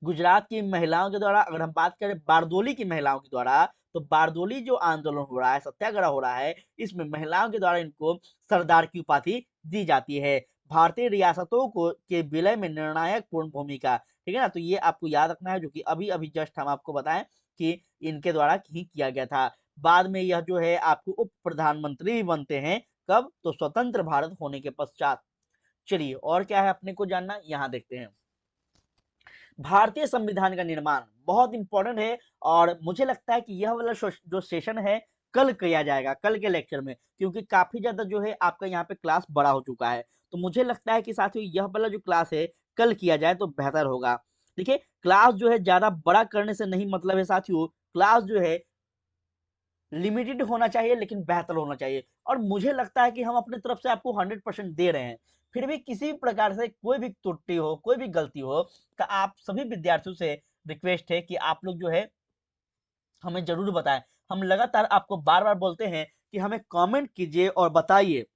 गुजरात की महिलाओं के द्वारा अगर हम बात करें बारदोली की महिलाओं के द्वारा, तो बारदोली जो आंदोलन हो रहा है, सत्याग्रह हो रहा है, इसमें महिलाओं के द्वारा इनको सरदार की उपाधि दी जाती है। भारतीय रियासतों को के विलय में निर्णायक पूर्ण भूमिका, ठीक है ना। तो ये आपको याद रखना है, जो कि अभी अभी जस्ट हम आपको बताएं कि इनके द्वारा ही किया गया था। बाद में यह जो है आपको उप प्रधानमंत्री भी बनते हैं, कब? तो स्वतंत्र भारत होने के पश्चात। चलिए और क्या है अपने को जानना, यहाँ देखते हैं। भारतीय संविधान का निर्माण बहुत इंपॉर्टेंट है और मुझे लगता है कि यह वाला जो सेशन है कल किया जाएगा, कल के लेक्चर में, क्योंकि काफी ज्यादा जो है आपका यहाँ पे क्लास बड़ा हो चुका है। तो मुझे लगता है कि साथियों यह वाला जो क्लास है कल किया जाए तो बेहतर होगा। देखिए क्लास जो है ज्यादा बड़ा करने से नहीं मतलब है साथियों, क्लास जो है लिमिटेड होना चाहिए लेकिन बेहतर होना चाहिए। और मुझे लगता है कि हम अपने तरफ से आपको 100% दे रहे हैं। फिर भी किसी भी प्रकार से कोई भी त्रुटि हो, कोई भी गलती हो, तो आप सभी विद्यार्थियों से रिक्वेस्ट है कि आप लोग जो है हमें जरूर बताएं। हम लगातार आपको बार बार बोलते हैं कि हमें कमेंट कीजिए और बताइए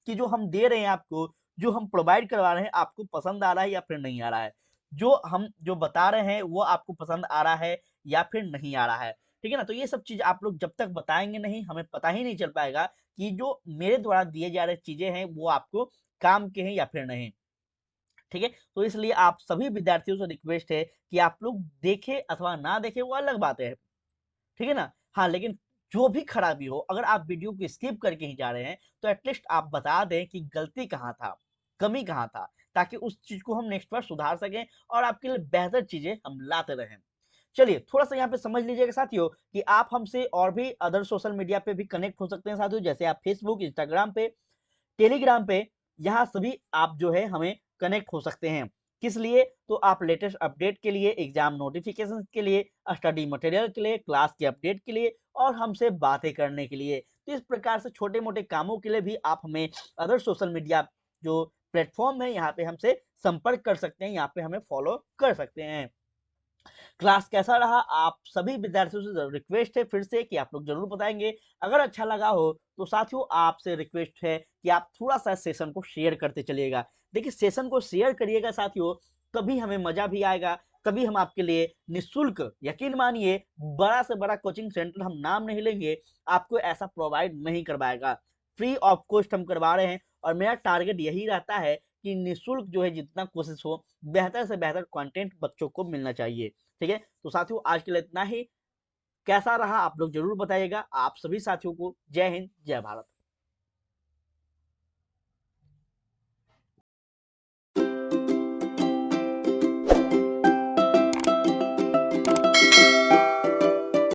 कि जो हम दे रहे हैं आपको, जो हम प्रोवाइड करवा रहे हैं, आपको पसंद आ रहा है या फिर नहीं आ रहा है। जो हम जो बता रहे हैं वो आपको पसंद आ रहा है या फिर नहीं आ रहा है, ठीक है ना। तो ये सब चीज आप लोग जब तक बताएंगे नहीं, हमें पता ही नहीं चल पाएगा कि जो मेरे द्वारा दिए जा रहे चीजें हैं वो आपको काम के हैं या फिर नहीं, ठीक है। तो इसलिए आप सभी विद्यार्थियों से रिक्वेस्ट है कि आप लोग देखें अथवा ना देखें वो अलग बात है, ठीक है ना। हाँ लेकिन जो भी खराबी हो, अगर आप वीडियो को स्किप करके ही जा रहे हैं तो एटलीस्ट आप बता दें कि गलती कहाँ था, कमी कहाँ था, ताकि उस चीज को हम नेक्स्ट बार सुधार सकें और आपके लिए बेहतर चीजें हम लाते रहें। चलिए थोड़ा सा यहाँ पे समझ लीजिएगा साथियों कि आप हमसे और भी अदर सोशल मीडिया पे भी कनेक्ट हो सकते हैं साथियों, जैसे आप फेसबुक, इंस्टाग्राम पे, टेलीग्राम पे, यहाँ सभी आप जो है हमें कनेक्ट हो सकते हैं। किस लिए? तो आप लेटेस्ट अपडेट के लिए, एग्जाम नोटिफिकेशन के लिए, स्टडी मटेरियल के लिए, क्लास के अपडेट के लिए और हमसे बातें करने के लिए। तो इस प्रकार से छोटे मोटे कामों के लिए भी आप हमें अदर सोशल मीडिया जो प्लेटफॉर्म है यहाँ पे हमसे संपर्क कर सकते हैं, यहाँ पे हमें फॉलो कर सकते हैं। क्लास कैसा रहा? आप सभी विद्यार्थियों से रिक्वेस्ट है फिर से कि आप लोग जरूर बताएंगे। अगर अच्छा लगा हो तो साथियों आपसे रिक्वेस्ट है कि आप थोड़ा सा सेशन को शेयर करते चलिएगा। देखिए सेशन को शेयर करिएगा साथियों, तभी हमें मजा भी आएगा, तभी हम आपके लिए निःशुल्क, यकीन मानिए बड़ा से बड़ा कोचिंग सेंटर, हम नाम नहीं लेंगे, आपको ऐसा प्रोवाइड नहीं करवाएगा। फ्री ऑफ कॉस्ट हम करवा रहे हैं और मेरा टारगेट यही रहता है कि निःशुल्क जो है जितना कोशिश हो बेहतर से बेहतर कंटेंट बच्चों को मिलना चाहिए। ठीक है, तो साथियों आज के लिए इतना ही। कैसा रहा आप लोग जरूर बताइएगा। आप सभी साथियों को जय हिंद, जय भारत।